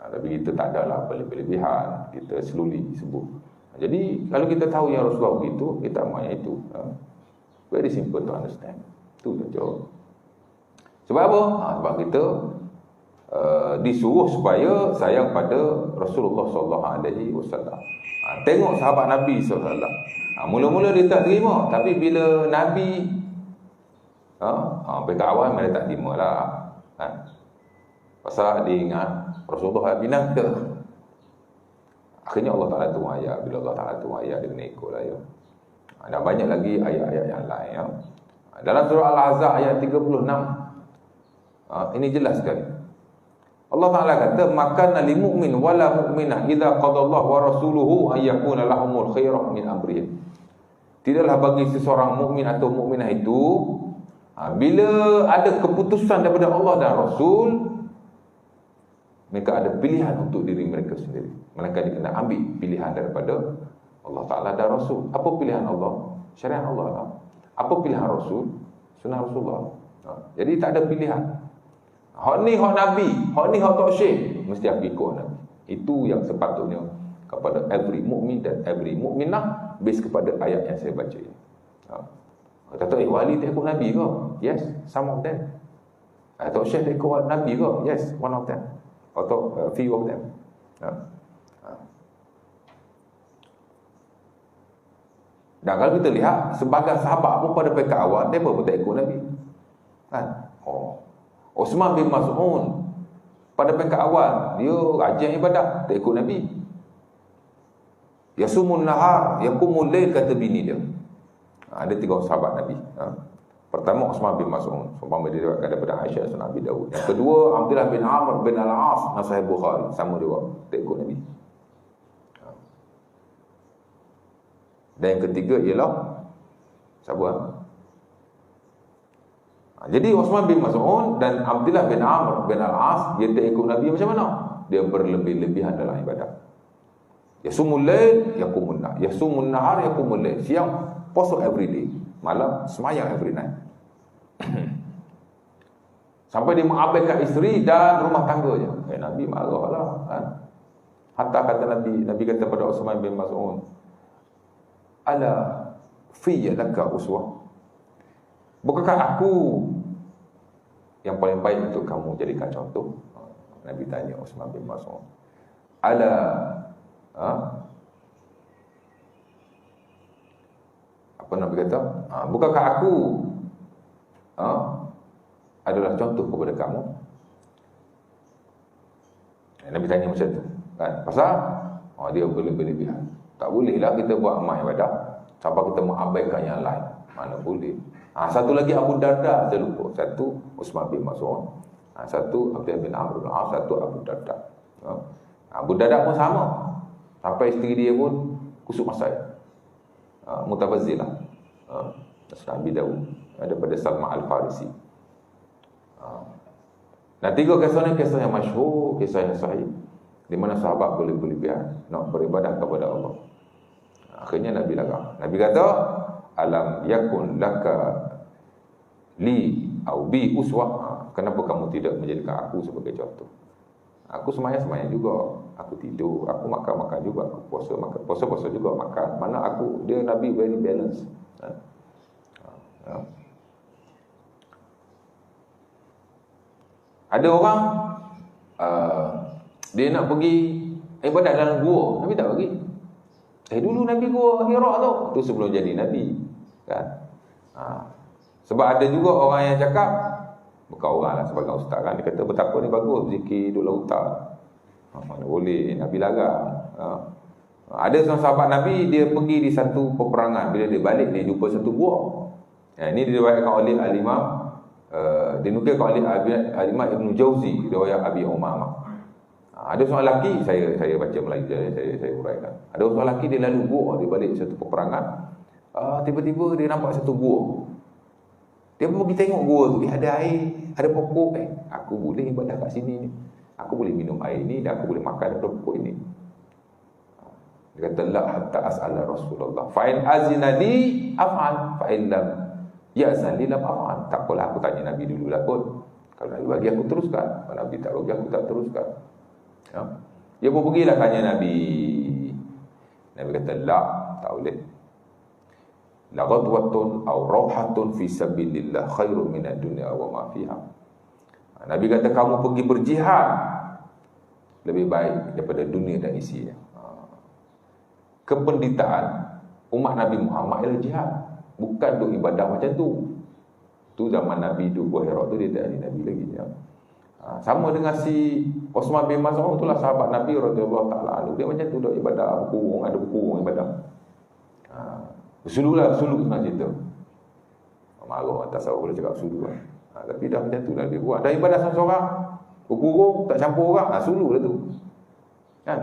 Tapi kita tak adalah berlebihan, kita slowly sebut. Jadi kalau kita tahu yang Rasulullah begitu, kita amal yang itu. Very simple to understand. Itu saja. Sebab apa? Sebab kita disuruh supaya sayang pada Rasulullah SAW. Tengok sahabat Nabi SAW. Mula-mula dia tak terima, tapi bila Nabi mereka awal mereka tak terima lah. Pasal dia ingat Rasulullah binasa. Akhirnya Allah Ta'ala tu ayat. Bila Allah Ta'ala tu ayat, dia kena ikut lah ya. Dan banyak lagi ayat-ayat yang lain ya. Dalam surah Al-Ahzab ayat 36, ini jelas sekali. Allah Ta'ala kata, "Makana lil mu'min wala mu'minah idza qadallahu wa rasuluhu ay yakuna lahumul khairah min amrihim." Tidaklah bagi seseorang mukmin atau mukminah itu bila ada keputusan daripada Allah dan Rasul, mereka ada pilihan untuk diri mereka sendiri. Mereka kena ambil pilihan daripada Allah Ta'ala dan Rasul. Apa pilihan Allah? Syariat Allah lah. Apa pilihan Rasul? Sunnah Rasulullah. Jadi tak ada pilihan. Hak ni hak Nabi, hak ni hak Tok Syekh, mesti aku ikut Nabi. Itu yang sepatutnya kepada every mukmin dan every mukminah based kepada ayat yang saya baca ini. Kata wali tak ikut Nabi ke? Yes, some of them. Tok Syekh tak ikut Nabi ke? Yes, one of them. Atau few of them. Dan kalau kita lihat sebagai sahabat pun pada pekat awal, mereka pun tak ikut Nabi. Kan? Osman bin Mas'ud pada pekat awal dia rajin ibadah, tak ikut Nabi. Yasumun nahar yaqumul lail, kata bini dia. Ada 3 sahabat Nabi. Pertama Osman bin Mas'ud, umpama dia diriwayatkan daripada Aisyah dan Abi Dawud. Yang kedua Abdullah bin Amr bin Al-As, Sahih Bukhari, sama juga tak ikut Nabi. Dan yang ketiga ialah siapa? Jadi Osman bin Mas'ud dan Abdullah bin Amr bin Al-As, dia tak ikut Nabi macam mana? Dia berlebih-lebihan dalam ibadah. Yasumul lail yaqumun nahar, yasumun nahar yaqumul lail. Siang puasa every day, malam semayang every night. Sampai dia mengabaikan isteri dan rumah tangganya. Nabi marahlah kan. Hatta kata Nabi kata pada Osman bin Mas'ud, "Ala fiyya laka uswah." Bukankah aku yang paling baik untuk kamu jadikan contoh? Nabi tanya Osman bin Mas'ud. Ala apa Nabi kata? Bukankah aku adalah contoh kepada kamu? Nabi tanya macam tu kan? Pasal dia berlebihan. Tak bolehlah kita buat amal ibadah sampai kita mengabaikan yang lain. Mana boleh. Satu lagi Abu Darda, saya lupa. Satu Osman bin Mas'ud, satu Abdullah bin Amr bin As, satu Abu Darda. Abu Darda pun sama. Sampai isteri dia pun kusuk masai. Mutabazzilah. Nabi Dawud daripada Salma Al-Farisi. Dan 3 kisah ni kisah yang masyhur, kisah yang sahih, di mana sahabat boleh berlebihan nak beribadah kepada Allah. Akhirnya Nabi larang. Nabi kata, "Alam yakun laka li au bi uswah." Kenapa kamu tidak menjadikan aku sebagai contoh? Aku semayang juga, aku tidur, aku makan juga, aku puasa juga, makan. Mana aku, dia Nabi very balance. Ada orang dia nak pergi ibadat dalam gua. Nabi tak bagi. Dulu Nabi gua Hira tu. Tu sebelum jadi Nabi. Kan? Sebab ada juga orang yang cakap, bukan orang lah, sebagai ustaz kan, dia kata betapa ni bagus zikir duduk lautan. Mana boleh, Nabi larang. Ada seorang sahabat Nabi, dia pergi di satu peperangan. Bila dia balik, dia jumpa satu gua. Ini diriwayatkan oleh Al-Imam, dinukilkan oleh Al-Imam Ibn Jauzi, riwayat Abi Umamah. Ada seorang lelaki, saya baca Melayu, saya uraikan. Ada seorang lelaki, dia lalu gua, dia balik satu peperangan. Tiba-tiba dia nampak satu gua. Dia pun pergi tengok gua tu, ada air, ada pokok. Aku boleh ibadah kat sini ni. Aku boleh minum air ni dan aku boleh makan daripada pokok ini. Dia kata, la hatta as'ala Rasulullah. Fa'in azina li af'al, fa'in lam ya'zan li lam af'al. Tak apalah, aku tanya Nabi dulu lah kot. Kalau Nabi bagi, aku teruskan. Kalau Nabi tak bagi, aku tak teruskan. Dia pun pergilah tanya Nabi. Nabi kata, la, tak boleh. La ghadwatun aw rawhatun fi sabilillah khairun minad dunya wa ma fiha. Nabi kata, kamu pergi berjihad lebih baik daripada dunia dan isinya. Kependitaan umat Nabi Muhammad ialah jihad, bukan duk ibadah macam tu. Tu zaman Nabi duk buat Hira tu, dia tak ada Nabi lagi ya. Sama dengan si Osman bin Mas'ud, itulah sahabat Nabi radhiyallahu taala anhu. Dia macam tu duk ibadah berkurung, ada berkurung ibadah. Bersululah, bersulu senang cerita. Marah orang tasawuf boleh cakap bersulu kan. Tapi dah macam tu lah dia buat. Dah ibadah seorang-seorang, berkurung, tak campur orang, sulu lah tu. Kan?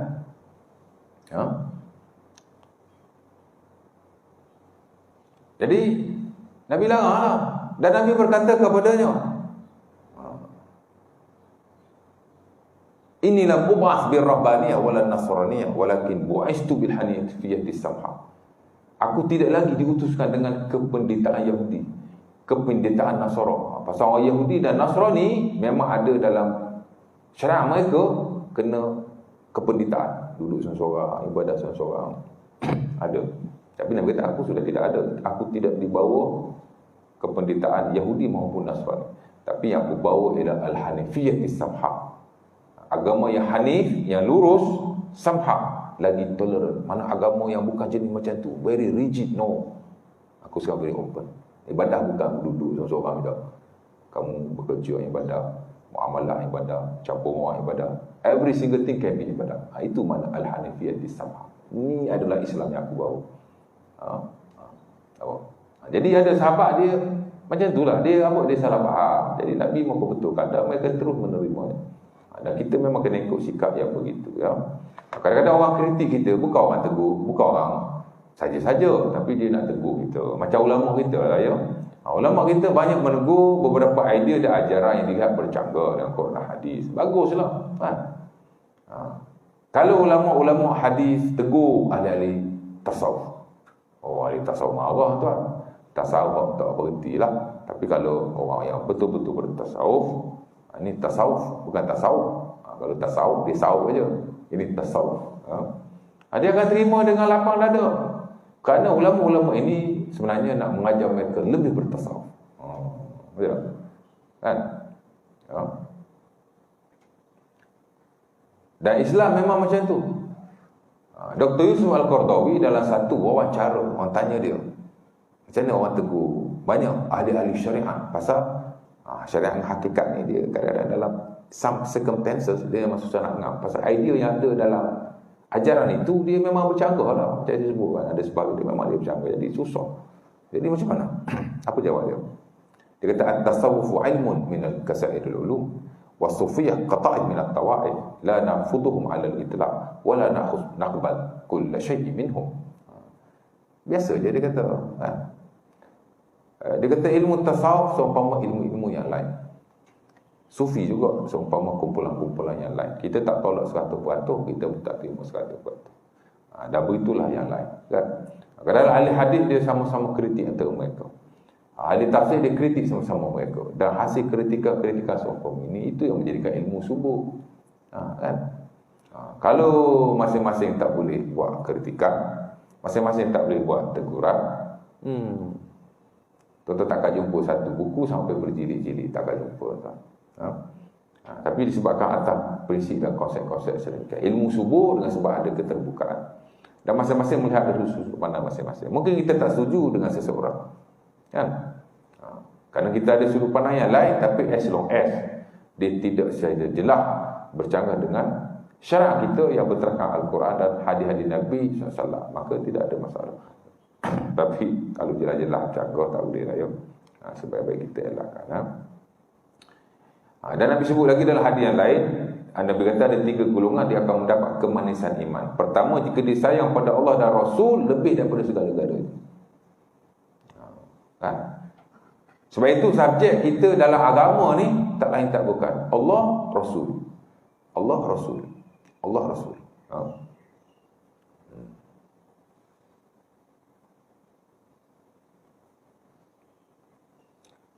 Jadi Nabi larang lah. Dan Nabi berkata kepadanya, inilah mub'as bir rahbaniyah wala nasraniyah walakin bu'istu bil hanifiyyati samha. Aku tidak lagi diutuskan dengan kependetaan Yahudi, kependetaan Nasara. Pasal orang Yahudi dan Nasrani memang ada dalam syariat mereka kena kependetaan, duduk seorang-seorang, ibadah seorang-seorang. Ada. Tapi Nabi kata, aku sudah tidak ada. Aku tidak dibawa kependetaan Yahudi maupun Nasrani. Tapi yang aku bawa ialah Al-Hanifiyyah Samha. Agama yang hanif, yang lurus, samha, lagi tolerant. Mana agama yang bukan jenis macam tu, very rigid, no. Aku sekarang very open. Ibadah bukan duduk seorang-seorang tak. Kamu bekerja ibadah, muamalah ibadah, campur orang ibadah. Every single thing can be ibadah. Itu mana Al-Hanifiyyah Samha. Ini adalah Islam yang aku bawa. Jadi ada sahabat dia macam itulah, dia salah faham. Jadi Nabi mahu betulkan dan mereka terus menerimanya. Dan kita memang kena ikut sikap yang begitu ya. Kadang-kadang orang kritik kita, bukan orang tegur, bukan orang saja-saja, tapi dia nak tegur kita. Macam ulama kita lah ya. Ulama kita banyak menegur beberapa idea dan ajaran yang dilihat bercanggah dengan Quran dan hadis. Baguslah kan. Kalau ulama-ulama hadis tegur ahli-ahli tasawuf, ahli tasawuf marah tuan. Tasawuf tak berhentilah. Tapi kalau orang yang betul-betul bertasawuf, ini tasawuf, bukan tasawuf. Kalau tasawuf, dia sawuf aja. Ini tasawuf. Dia akan terima dengan lapang dada. Kerana ulama-ulama ini sebenarnya nak mengajar mereka lebih bertasawuf. Betul? Kan? Dan Islam memang macam tu. Dr. Yusuf Al-Qardawi dalam satu wawancara, orang tanya dia, macam mana orang tegur banyak ahli-ahli syariat pasal syariat yang hakikat ni, dia kadang-kadang dalam some circumstances dia memang susah nak ngam. Pasal idea yang ada dalam ajaran itu dia memang bercanggah lah. Macam dia sebut kan, ada sebab dia memang dia bercanggah, jadi susah. Jadi macam mana? Apa jawab dia? Dia kata at-tasawwufu ilmun min al-kasairil ulum wa sufiyah qata'in min at-tawa'id la na'fuduhum 'ala al-itlaq wa la naqbal kull shay'in minhum. Biasa je dia kata kan? Dia kata ilmu tasawuf seumpama ilmu-ilmu yang lain. Sufi juga seumpama kumpulan-kumpulan yang lain. Kita tak tolak 100%, kita pun tak terima 100%. Dan begitulah yang lain kan? Kadang-kadang ahli hadis dia sama-sama kritik antara mereka. Ahli tafsir dia kritik sama-sama mereka. Dan hasil kritikan seumpama ini, itu yang menjadikan ilmu subuh. Kan? Kalau masing-masing tak boleh buat kritikan, masing-masing tak boleh buat teguran, tuan-tuan takkan jumpa satu buku sampai berjilid-jilid, takkan jumpa. Tapi disebabkan atas prinsip dan konsep-konsep sedemikian. Ilmu subuh dengan sebab ada keterbukaan. Dan masing-masing melihat dari sudut pandang masing-masing. Mungkin kita tak setuju dengan seseorang. Kan? Kerana kita ada sudut pandang yang lain, tapi as long as dia tidak secara jelas bercanggah dengan syarak kita yang berterangkan Al-Quran dan hadis-hadis Nabi SAW, maka tidak ada masalah. Tapi kalau jelas-jelas canggah tak boleh lah ya. Sebaik-baik kita elakkan. Dan Nabi sebut lagi dalam hadis yang lain, Nabi kata ada 3 golongan dia akan mendapat kemanisan iman. Pertama, jika dia sayang pada Allah dan Rasul lebih daripada segala-galanya. Kan? Sebab itu subjek kita dalam agama ni tak lain tak bukan Allah, Rasul. Allah, Rasul. Allah, Rasul.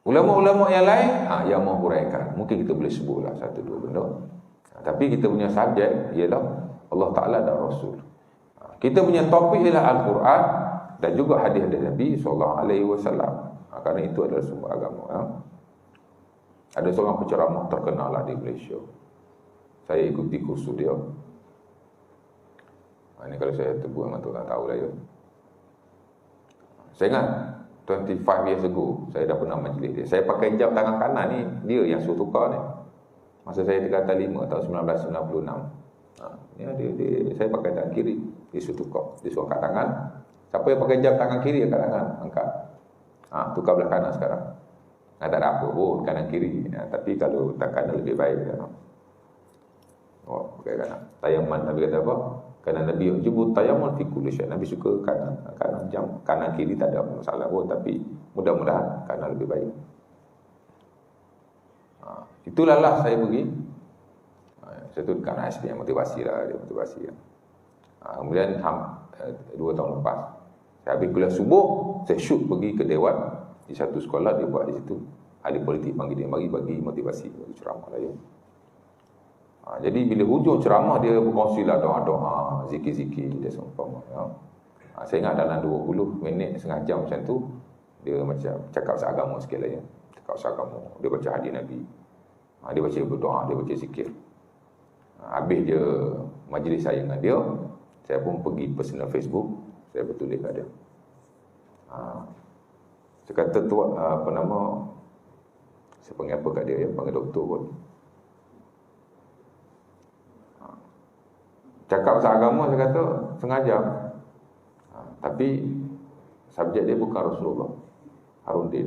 Ulama-ulama yang lain yang menghuraikan. Mungkin kita boleh sebutlah 1-2 benda. Tapi kita punya subjek ialah Allah Ta'ala dan Rasul. Kita punya topik ialah Al-Quran dan juga hadis-hadis Nabi SAW. Kerana itu adalah sumber agama. Ada seorang penceramah terkenal lah di Malaysia. Saya ikuti kursus dia. Ini kalau saya tebuk memang tu tak tahu lah ya. Saya ingat 25 years ago saya dah pernah majlis dia. Saya pakai hijab tangan kanan ni, dia yang suruh tukar ni. Masa saya tingkatan 5 tahun 1996. Dia saya pakai tangan kiri, dia suruh tukar. Dia suruh angkat tangan. Siapa yang pakai hijab tangan kiri angkat tangan, angkat. Tukar belah kanan sekarang. Tak ada apa pun kanan kiri. Tapi kalau tak kanan lebih baik. Pakai kanan. Tayammum Nabi kata apa? Kerana Nabi jubut tayammum fi kulli syai'. Nabi suka kanan jam, kanan kiri tak ada masalah pun, tapi mudah-mudahan kanan lebih baik. Itulah lah saya pergi. Saya tu dekat SPM motivasi lah, dia motivasi lah. Kemudian 2 tahun lepas saya habis kuliah subuh, saya shoot pergi ke Dewan di satu sekolah, dia buat di situ. Ahli politik panggil dia bagi motivasi, bagi ceramah lah ya. Jadi bila hujung ceramah dia berkongsi lah doa-doa, zikir-zikir dia seumpama ya. Saya ingat dalam 20 minit, setengah jam macam tu, dia macam cakap seagama sikit lah ya. Cakap seagama, dia baca hadis Nabi, dia baca berdoa, dia baca zikir. Habis dia majlis saya dengan dia, saya pun pergi personal Facebook, saya bertulis kat dia. Saya kata tu apa nama, saya panggil apa kat dia ya, panggil doktor pun. Cakap pasal agama saya kata sengaja. Tapi subjek dia bukan Rasulullah. Harundin.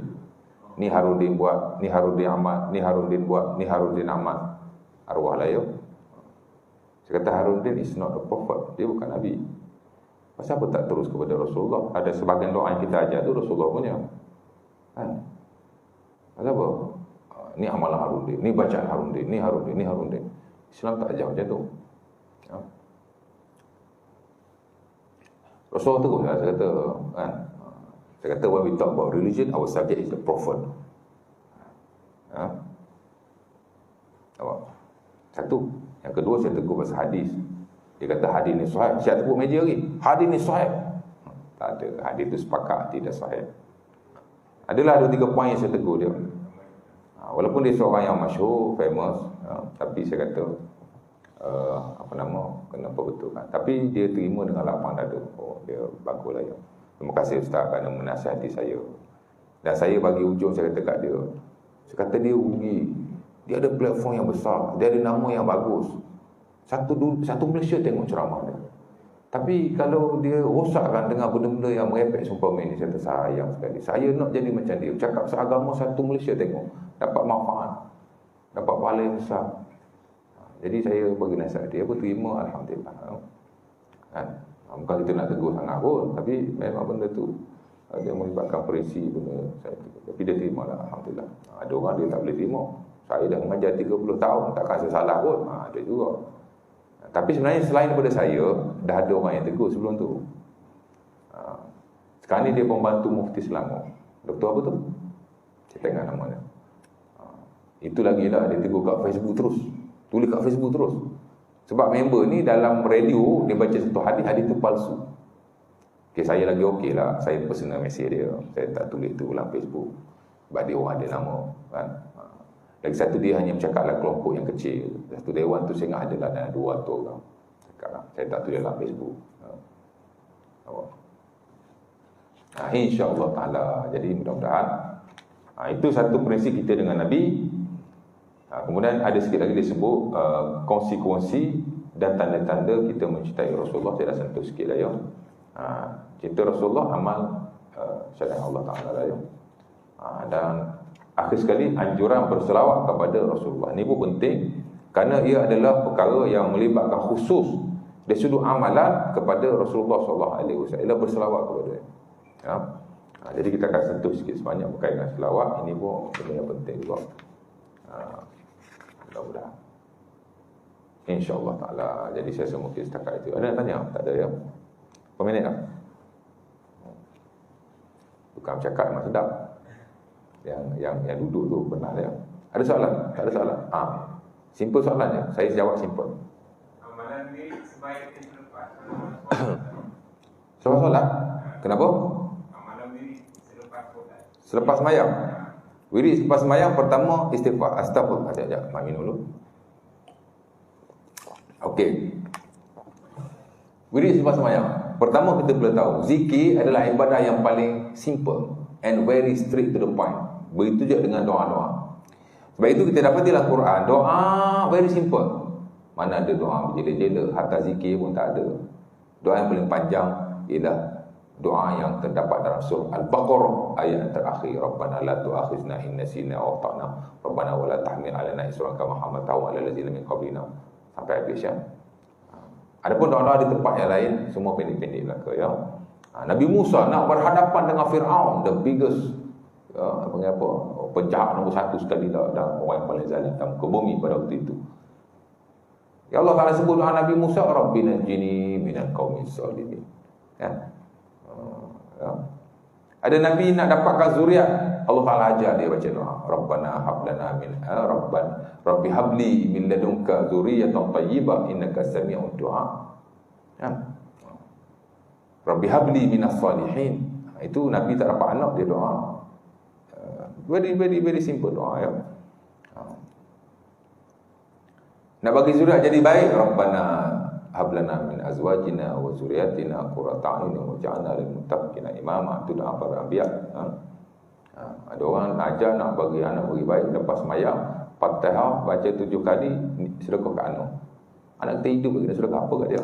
Ni Harundin buat, ni Harundin amat, ni Harundin buat, ni Harundin amat. Arwah lah ya. Saya kata Harundin is not a prophet. Dia bukan Nabi. Pasal apa tak terus kepada Rasulullah? Ada sebahagian doa yang kita ajar tu Rasulullah punya. Kan? Pasal apa? Ni amalan Harundin, ni bacaan Harundin, ni Harundin, ni Harundin. Islam tak ajar macam tu. Ya. Rasulullah terus lah, saya kata kan. Saya kata when we talk about religion, our subject is the prophet. Satu. Yang kedua saya tegur pasal hadis. Dia kata hadis ni sahih. Saya tepuk meja lagi. Hadis ni sahih. Tak ada. Hadis tu sepakat tidak sahih. Adalah 2-3 poin yang saya tegur dia. Walaupun dia seorang yang masyhur, famous, tapi saya kata kenapa betul kan. Tapi dia terima dengan lapang dada. Dia baguslah ya. Terima kasih Ustaz kerana menasihati saya. Dan saya bagi ujung saya kata kat dia. Saya kata dia rugi. Dia ada platform yang besar, dia ada nama yang bagus. Satu Malaysia tengok ceramah dia. Tapi kalau dia rosakkan dengan benda-benda yang merepek sumpah ini, saya tersayang sekali. Saya nak jadi macam dia. Cakap seagama satu Malaysia tengok. Dapat manfaat. Dapat pahala yang besar. Jadi saya bagi nasihat dia pun terima, alhamdulillah. Kan? Bukan kita nak tegur sangat pun, tapi memang benda tu dia melibatkan prinsip benda saya. Tapi dia terima lah, alhamdulillah. Ada orang dia tak boleh terima. Saya dah mengajar 30 tahun, takkan saya salah pun. Ada juga. Tapi sebenarnya selain daripada saya, dah ada orang yang tegur sebelum tu. Sekarang ni dia pembantu Mufti Selangor. Doktor apa tu? Saya tengok nama dia. Itu lagi lah, dia tegur kat Facebook terus. Tulis kat Facebook terus. Sebab member ni dalam radio, dia baca satu hadis, hadis tu palsu. Okay, saya lagi okey lah. Saya personal message dia. Saya tak tulis tu dalam Facebook. Sebab dia orang ada nama. Kan? Lagi satu dia hanya bercakaplah kelompok yang kecil. Satu dewan tu saya ingat adalah dalam 200 orang. Cakap, saya tak tulis dalam Facebook. InsyaAllah ta'ala. Jadi mudah-mudahan itu satu prinsip kita dengan Nabi. Kemudian ada sikit lagi disebut konsekuensi dan tanda-tanda kita mencintai Rasulullah. Saya dah sentuh sikit dah ya. Cinta Rasulullah amal syariat Allah Ta'ala dah ya. Dan akhir sekali anjuran berselawat kepada Rasulullah. Ini pun penting kerana ia adalah perkara yang melibatkan khusus dari sudut amalan kepada Rasulullah SAW. Ialah berselawat kepada dia. Ya. Jadi kita akan sentuh sikit sebanyak berkaitan dengan selawat. Ini pun benda yang penting juga. Mudah-mudahan InsyaAllah ta'ala. Jadi saya rasa mungkin setakat itu. Ada yang tanya? Tak ada ya? Berapa minit lah? Bukan cakap memang sedap. Yang duduk tu benar ya. Ada soalan? Tak ada soalan? Simple soalannya. Saya jawab simple. Amalan ni sebaiknya selepas solat? Kenapa? Amalan ni selepas solat. Selepas semayang. Wirid selepas semayang pertama istighfar. Astagfirullah. Sekejap, mak minum dulu. Okey. Wirid selepas semayang. Pertama kita boleh tahu, zikir adalah ibadah yang paling simple and very straight to the point. Begitu juga dengan doa-doa. Sebab itu kita dapat dalam Quran, doa very simple. Mana ada doa berjela-jela, hatta zikir pun tak ada. Doa yang paling panjang ialah doa yang terdapat dalam surah Al-Baqarah ayat terakhir. Rabbana la tu'akhizna in nasina aw akhtana. Rabbana wa la tahmil 'alaina isran kama hamaltahu 'alal ladzina min qablina. Sampai habis ya. Adapun doa-doa di tempat yang lain semua pendek-pendek belaka ya. Nabi Musa nak berhadapan dengan Firaun, the biggest penjahat nombor 1 sekali dan orang yang paling zalim dalam muka bumi pada waktu itu. Ya Allah Ta'ala sebut doa Nabi Musa, Rabbi najini minal qaumiz zalimin. Ya. Ada Nabi nak dapatkan zuriat, Allah Ta'ala ajar dia baca doa, Rabbana hablana min Rabbi habli min ladunka zuriyatan tayyibah innaka sami'ud du'a. Ya. Rabbi habli minas salihin. Itu Nabi tak dapat anak, dia doa. Very simple doa ya. Nak bagi zuriat jadi baik, Rabbana hablana min azwajina wa zurriyatina qurrata a'yun waj'alna lil muttaqina imama. Itu doa para anbiya. Ada orang ajar nak bagi anak bagi baik lepas sembahyang, Fatihah baca 7 kali, sedekah ke anak. Anak kita hidup bagi dia sedekah apa kat dia?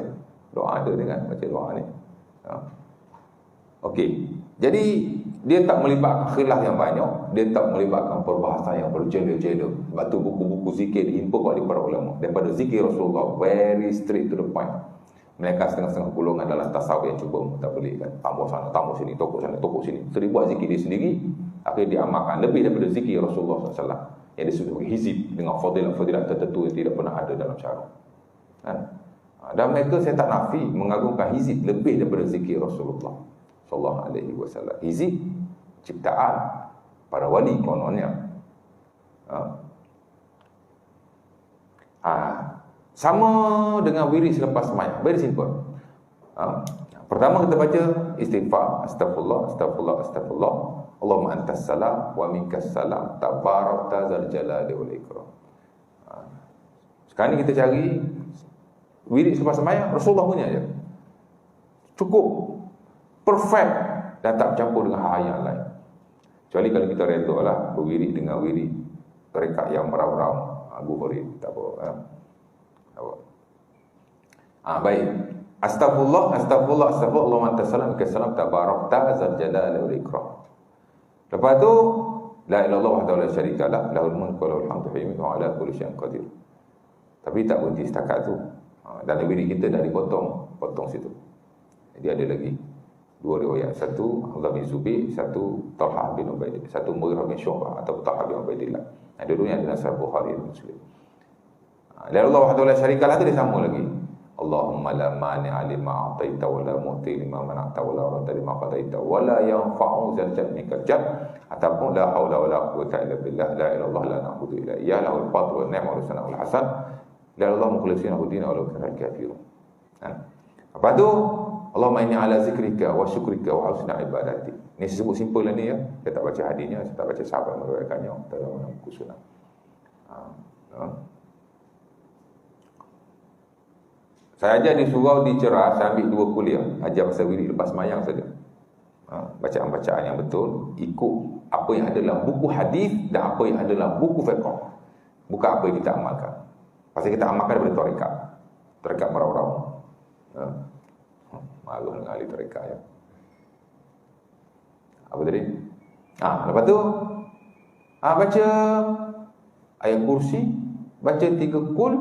Doa ada dia kan baca doa ni. Okey. Jadi dia tak melibatkan khilaf yang banyak, dia tak melibatkan perbahasan yang berjela-jela. Sebab tu buku-buku zikir dihimpun oleh para ulama. Daripada zikir Rasulullah, very straight to the point. Mereka setengah-setengah golongan dalam tasawuf yang cuba tak boleh kan, tambah sana, tambah sini, tokok sana, tokok sini. So dia buat zikir dia sendiri, akhirnya dia amalkan lebih daripada zikir Rasulullah SAW yang disebut sebagai hizib dengan fadilat-fadilat tertentu yang tidak pernah ada dalam syarak. Kan? Dan mereka saya tak nafi mengagungkan hizib lebih daripada zikir Rasulullah sallallahu alaihi wasallam. Hizib ciptaan para wali kononnya. Sama dengan wirid selepas sembahyang, very simple. Pertama kita baca istighfar, astagfirullah, astagfirullah, astagfirullah. Allahumma antas salam wa minkas salam, tabarakta zal jalali wal ikram. Sekarang ni kita cari wirid selepas sembahyang, Rasulullah punya aja. Cukup perfect dan tak campur dengan hal yang lain. Kecuali kalau kita redha lah berwirid dengan wirid rekat yang meram-ram, bukhari tak apa. Baik. Astagfirullah, astagfirullah, astagfirullah, Allahumma antas salam, minkas salam, tabarakta zal jalali wal ikram. Lepas tu la ilaha illallah wahdahu la syarika lah, lahul mulku wa lahul hamdu wa ala kulli syai'in qadir. Tapi tak berhenti setakat tu. Dalam wirid kita dah potong situ. Jadi ada lagi 2 riwayat, satu Abdullah bin Zubair, satu Talhah bin Ubaidillah, satu Mughirah bin Syu'bah atau Talhah bin Ubaidillah. Dua-duanya ada dalam Sahih Bukhari dan Muslim. La ilaha wahdahu la syarika lah tu dia sama lagi. Allahumma la mani'a lima a'taita wa la mu'ti lima mana'ta wa la radda lima qadaita wa la yanfa'u dzal jaddi minkal jadd. Ataupun la haula wa la quwwata illa billah, la ilaha illallah la na'budu illa iyyah, lahul fadlu wan ni'matu wa sana'ul hasan, la ilaha illallah mukhlishina lahu din wa la karihal kafirun. Apa tu? Allahumma inni ala zikrika wa syukrika wa husni ibadati. Ini sebut simple lah ni ya. Saya tak baca hadisnya, saya tak baca sahabat meriwayatkannya dalam buku sunnah. Saya ajar di surau di Cerah, saya ambil 2 kuliah, ajar pasal wirid lepas sembahyang saja. Bacaan-bacaan yang betul, ikut apa yang ada dalam buku hadis dan apa yang ada dalam buku fiqh. Bukan apa yang kita amalkan. Pasal kita amalkan daripada tarekat. Tarekat merau-rau. Malu dengan ahli tarekat ya. Apa tadi? Lepas tu baca ayat kursi, baca 3 kul,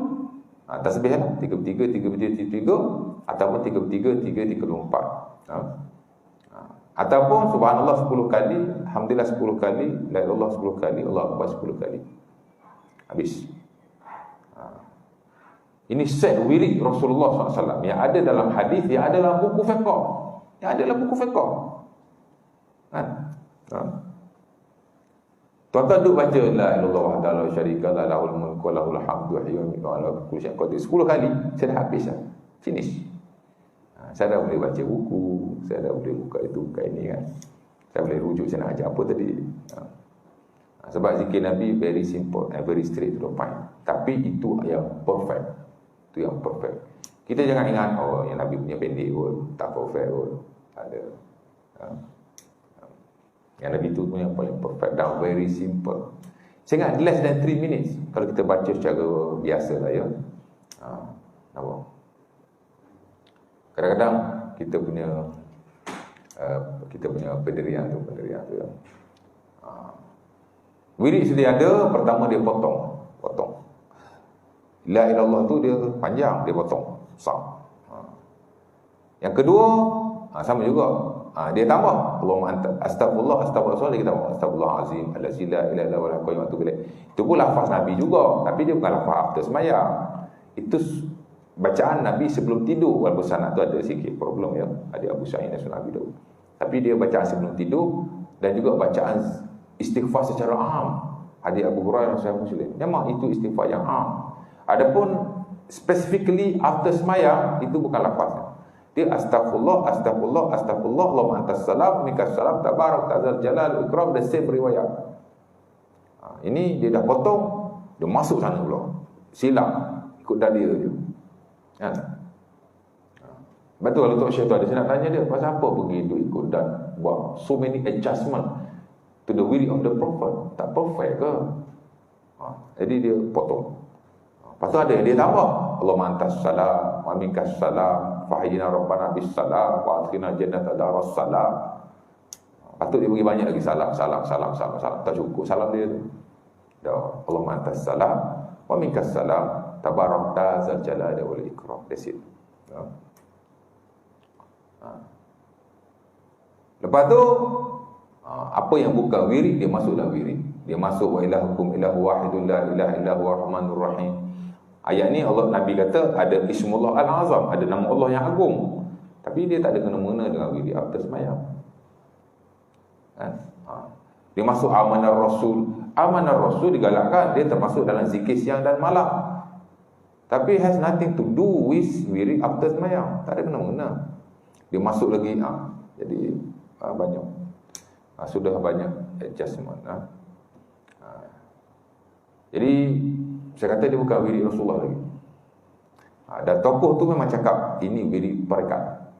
tasbih lah, 33 33 ataupun 33 334. Ataupun subhanallah 10 kali, alhamdulillah 10 kali, la ilaha illallah 10 kali, Allahu akbar 10 kali. Habis. Ini set wirid Rasulullah SAW yang ada dalam hadis, yang ada dalam buku fiqh. Yang ada dalam buku fiqh. Kan? Tuan-tuan duk baca la ilaha illallah wahdahu la syarika lahu lahul mulku wa lahul hamdu wa huwa ala kulli syai'in qadir 10 kali, saya dah habis dah. Finish. Saya dah boleh baca buku, saya dah boleh buka itu, buka ini kan. Saya boleh rujuk saya nak ajar apa tadi. Sebab zikir Nabi very simple and very straight to the point. Tapi itu yang perfect. Itu yang perfect. Kita jangan ingat yang Nabi punya pendek kot, tak perfect kot. Ada. Yang Nabi itu punya paling perfect dan very simple. Saya ingat less than 3 minutes kalau kita baca secara biasa lah ya. Nampak? Kadang-kadang kita punya pendirian tu ya. Wirid sedia ada, pertama dia potong. La ilallah tu dia panjang, dia potong. Yang kedua, sama juga. Dia tambah Allahumma anta astagfirullah dia tambah astagfirullahalazim allazi la ilaha illa huwal hayyul qayyum. Itu pun lafaz Nabi juga, tapi dia bukan lafaz after sembahyang. Itu bacaan Nabi sebelum tidur. Walaupun sanad tu ada sikit problem ya. Ada Abu Sa'id dan Sunan Abi Dawud. Tapi dia bacaan sebelum tidur dan juga bacaan istighfar secara am. Hadis Abu Hurairah Sahih Muslim. Memang itu istighfar yang am. Adapun specifically after sembahyang itu bukan lafaznya. Dia astagfirullah Allahumma antas salam minkas salam tabarak ta'ala jalal ikram, the same riwayat. Ini dia dah potong, dia masuk sana pula. Silap ikut dalil je. Kan? Betul kalau Tok Syekh tu ada, saya nak tanya dia pasal apa pergi ikut dan buat so many adjustment to the will of the prophet. Tak perfect ke? Jadi dia potong. Lepas tu ada yang dia tambah Allahumma antas salam wa minkas salam fahyina rabbana bis salam wa adkhilna jannata daras salam. Patut dia bagi banyak lagi salam. Tak cukup salam dia tu. Dah Allahumma antas salam wa minkas salam tabarakta zal jalali wal ikram. That's it. Lepas tu apa yang bukan wirid dia masuk dalam wirid. Dia masuk wa ilahukum ilahu wahidun la ilaha illa huwa rahmanur rahim. Ayat ni Allah Nabi kata ada Ismullah Al-Azam, ada nama Allah yang agung. Tapi dia tak ada kena-mengena dengan wirid after sembahyang. Kan? Dia masuk Amanar Rasul. Amanar Rasul digalakkan, dia termasuk dalam zikir siang dan malam. Tapi has nothing to do with wirid after sembahyang. Tak ada kena-mengena. Dia masuk lagi jadi banyak. Sudah banyak adjustment. Jadi saya kata dia bukan wirid Rasulullah lagi. Dan tokoh tu memang cakap ini wirid tarekat.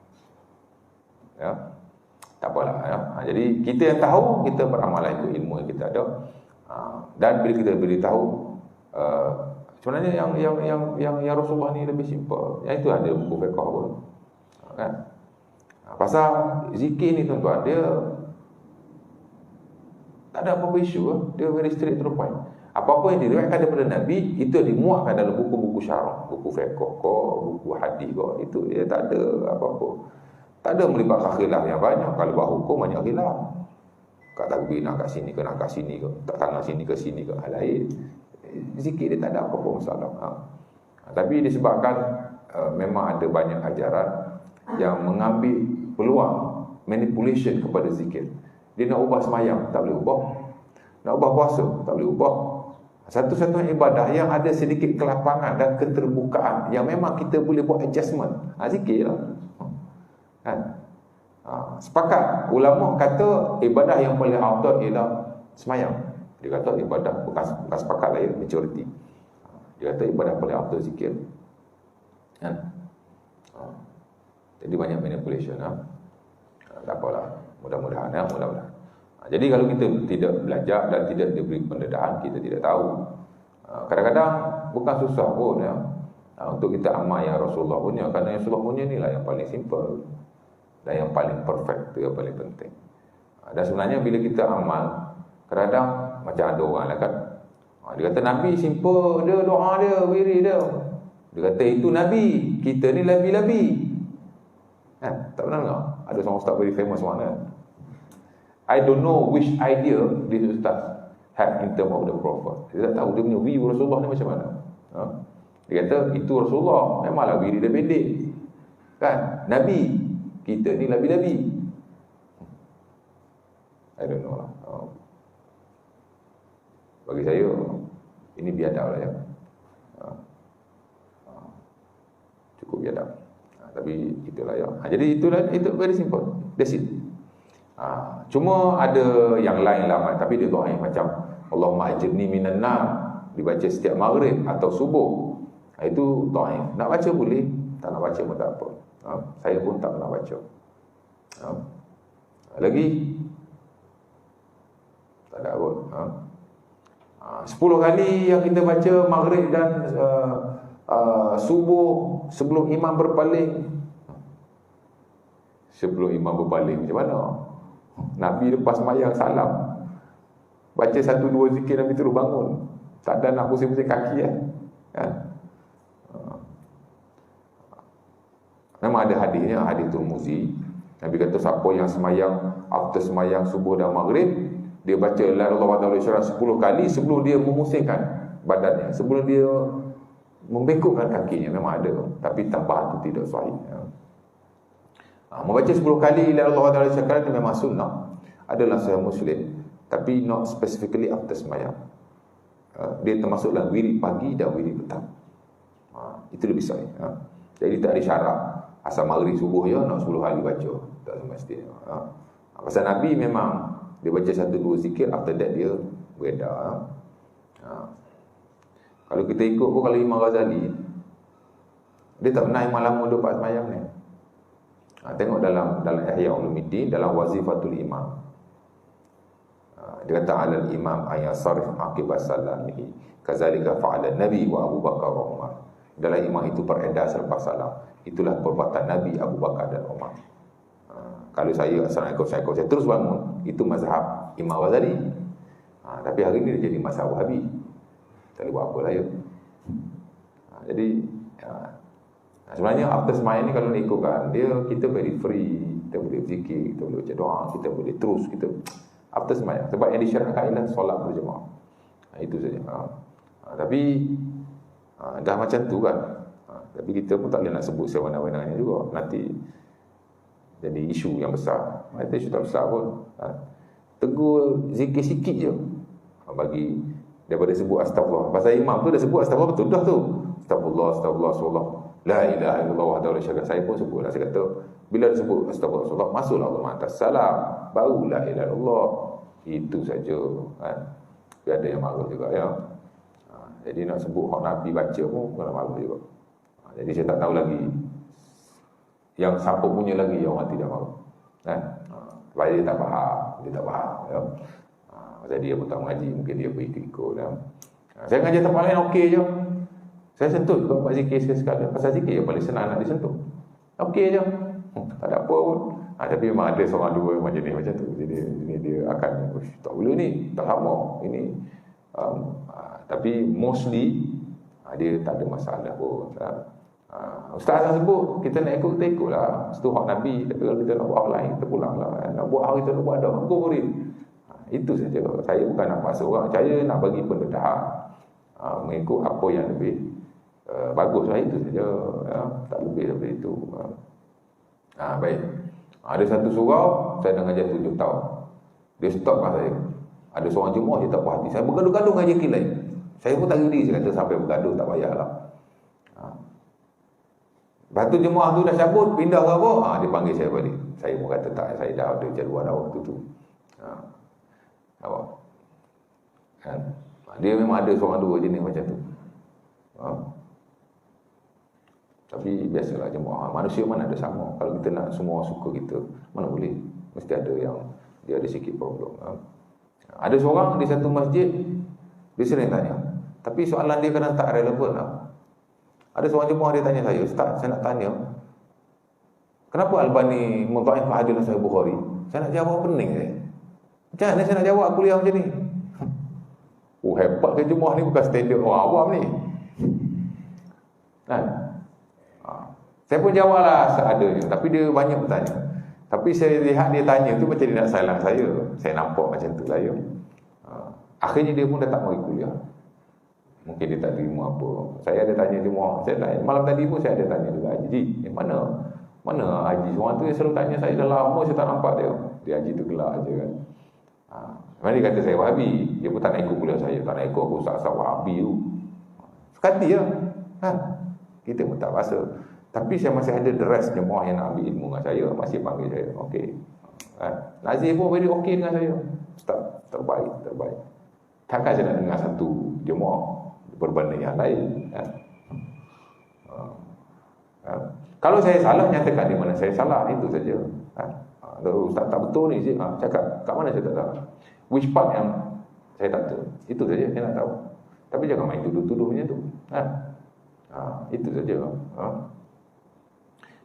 Ya. Tak apalah ya. Jadi kita yang tahu, kita beramal ikut ilmu yang kita ada. Dan bila kita beritahu sebenarnya yang Rasulullah ni lebih simple. Yang itu ada buku fiqh pun. Kan? Pasal zikir ni tuan-tuan, dia tak ada apa-apa isu. Dia very straight to the point. Apa-apa yang diriwayatkan daripada Nabi itu dimuatkan dalam buku-buku syarah, buku fiqh buku hadis itu dia tak ada apa-apa. Tak ada melibatkan khilaf yang banyak. Kalau buat hukum banyak khilaf. Kat takbir nak kat sini ke nak kat sini ke, tak tangan sini ke sini ke, hal lain. Zikir dia tak ada apa-apa masalah. Tapi disebabkan memang ada banyak ajaran yang mengambil peluang manipulation kepada zikir. Dia nak ubah sembahyang, tak boleh ubah. Nak ubah puasa, tak boleh ubah. Satu-satunya ibadah yang ada sedikit kelapangan dan keterbukaan, yang memang kita boleh buat adjustment, zikir lah. Kan? Sepakat ulama kata ibadah yang paling afdal ialah sembahyang. Dia kata ibadah bukan sepakat lah ya, majority. Dia kata ibadah paling afdal zikir. Kan? Jadi banyak manipulation. Tak apalah, mudah-mudahan ya, mudah-mudahan. Jadi kalau kita tidak belajar dan tidak diberi pendedahan, kita tidak tahu. Kadang-kadang bukan susah pun ya. Untuk kita amal yang Rasulullah punya, kerana yang Rasulullah punya inilah yang paling simple dan yang paling perfect, itu yang paling penting. Dan sebenarnya bila kita amal, kadang-kadang macam ada orang lah kan, dia kata Nabi simple dia, doa dia, wirid dia. Dia kata itu Nabi, kita ni labi-labi. Tak pernah dengar? Ada seorang ustaz very famous mana? I don't know which idea this ustaz have in term of the prophet. Dia tak tahu dia punya view Rasulullah ni macam mana. Dia kata itu Rasulullah, memanglah wirid dia pendek. Kan? Nabi, kita ni labi-labi. I don't know lah. Bagi saya, ini biadab lah ya. Cukup biadab. Tapi itulah ya. Jadi itu very simple. That's it. Cuma ada yang lain lah, tapi dia doa yang macam Allahumma ajirni minan nar, dibaca setiap maghrib atau subuh. Itu doa yang nak baca boleh, tak nak baca pun tak apa. Saya pun tak pernah baca. Lagi tak ada kot. 10 kali yang kita baca maghrib dan subuh sebelum imam berpaling. Sebelum imam berpaling macam mana? Nabi lepas sembahyang salam, baca 1-2 zikir, Nabi terus bangun. Tak ada nak pusing-pusing kaki kan? Memang ada hadisnya, hadis Tirmizi. Nabi kata siapa yang sembahyang after sembahyang subuh dan maghrib, dia baca la ilaha illallah 10 kali sebelum dia memusingkan badannya, sebelum dia membengkokkan kakinya. Memang ada, tapi tambah itu tidak sahih. Membaca 10 kali la ilaha illallah itu memang sunnah, adalah sahih Muslim, tapi not specifically after sembahyang. Dia termasuk dalam wirid pagi dan wirid petang. Itu lebih sahih. Jadi tak ada syarat asal maghrib subuh ya nak 10 kali baca, tak semestinya. Pasal Nabi memang dia baca 1-2 zikir, after that dia beredar. Kalau kita ikut pun, kalau Imam Ghazali, dia tak pernah imam lama duduk pas sembahyang ni. Tengok dalam Ihya Ulumuddin, dalam Wazifatul Imam. Dia kata alal imam ayasarif aqibas salamihi kazalika fa'ala Nabi wa Abu Bakar wa Umar. Dalam imam itu beredar selepas salam. Itulah perbuatan Nabi, Abu Bakar dan Umar. Kalau saya assalamualaikum saya terus bangun, itu mazhab Imam Ghazali. Tapi hari ini dia jadi mazhab Wahabi. Tak boleh buat apa lah ya. Jadi sebenarnya after sembahyang ni kalau nak ikutkan dia, kita very free, kita boleh zikir, kita boleh baca doa, kita boleh terus kita after sembahyang. Sebab yang disyaratkan ialah solat berjemaah. Itu saja. Tapi dah macam tu kan. Tapi kita pun tak boleh nak sebut sewenang-wenangnya juga. Nanti jadi isu yang besar. Itu isu tak besar pun. Tegur zikir sikit je. Bagi daripada sebut astagfirullah. Pasal imam tu dah sebut astagfirullah, betul dah tu. Astagfirullah, astagfirullah, astagfirullah. La ilaha illallah wahdahu la syarika. Saya pun sebut lah. Saya kata bila disebut astagfirullah, masuklah Allah atas salam, baru la ilaha illallah. Itu saja kan. Tapi ada yang marah juga ya. Jadi nak sebut hak Nabi baca pun kena marah juga. Jadi saya tak tahu lagi yang siapa punya lagi yang orang tidak mahu. Kan? Sebab dia tak faham, ya. Jadi dia pun tak mengaji, mungkin dia pun ikut-ikut ya. Saya mengaji tempat lain okey je. Saya sentuh juga buat zikir sekali. Pasal zikir yang paling senang nak disentuh. Okey je. Tak ada apa pun. Tapi memang ada seorang dua macam ni, macam tu. Jadi dia akan, tak boleh ni, tak sama. Ini tapi mostly dia tak ada masalah pun. Ustaz yang sebut, kita nak ikut, kita ikutlah. Itu hak Nabi. Tapi kalau kita nak buat hal lain, kita pulanglah. Nak buat hal kita nak buat dah, go for it. Itu saja. Saya bukan nak paksa orang. Saya nak bagi pendedahan mengikut apa yang lebih baguslah, itu saja ya. Tak lebih daripada itu. Baik. Ada satu surau, saya dah ngajar 7 tahun. Dia stop kat saya. Ada seorang jemaah dia tak puas hati. Saya bergaduh-gaduh dengan JK lain. Saya pun tak gini. Saya kata sampai bergaduh tak payahlah. Lepas tu jemaah tu dah cabut, pindah ke apa? Dia panggil saya balik. Saya pun kata tak, saya dah ada jadual dah waktu tu. Apa? Kan? Dia memang ada seorang dua jenis macam tu. Tapi biasalah jemaah, manusia mana ada sama. Kalau kita nak semua suka kita, mana boleh. Mesti ada yang dia ada sikit problem. Ada seorang di satu masjid, dia sering tanya, tapi soalan dia kadang tak relevan lah. Ada seorang jemaah dia tanya saya, Ustaz, saya nak tanya, kenapa Albani mendhaif hadis Sahih Bukhari? Saya nak jawab pening saya. Macam mana saya nak jawab kuliah macam ni? Hebat ke jemaah ni, bukan standard orang awam ni. Kan? Saya pun jawablah seadanya, tapi dia banyak bertanya. Tapi saya lihat dia tanya tu macam dia nak salah saya. Saya nampak macam tu lah ya. Akhirnya dia pun dah tak mari kuliah. Mungkin dia tak terima apa. Saya ada tanya jemaah. Saya tanya, malam tadi pun saya ada tanya juga, Haji, mana Haji? Orang tu yang selalu tanya saya, dah lama saya tak nampak dia. Dia Haji tu gelak aja kan. Memang dia kata saya Wahabi. Dia pun tak nak ikut kuliah saya. Tak nak ikut aku usah-usah Wahabi tu. Sekati lah. Kita pun tak rasa. Tapi saya masih ada the rest jemaah yang nak ambil ilmu dengan saya. Masih panggil saya. Okey. Nazir pun very okey dengan saya. Ustaz, terbaik. Takkan saya nak dengar satu jemaah berbanding yang lain. Kalau saya salah, nyatakan di mana saya salah. Itu saja. Kalau Ustaz tak betul ni, cakap kat mana saya tak tahu. Which part yang saya tak tahu. Itu saja saya nak tahu. Tapi jangan main tuduh-tuduh macam tu. Itu saja.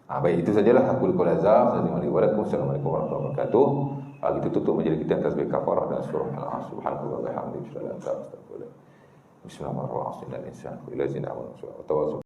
Baik, itu sajalah aku qul azab. Assalamualaikum warahmatullahi wabarakatuh. Kita tutup majlis kita tasbih kafarah dan surah Al-Subhanallahi wa bihamdihi. Bismillahirrahmanirrahim. Bismillahirrahmanirrahim.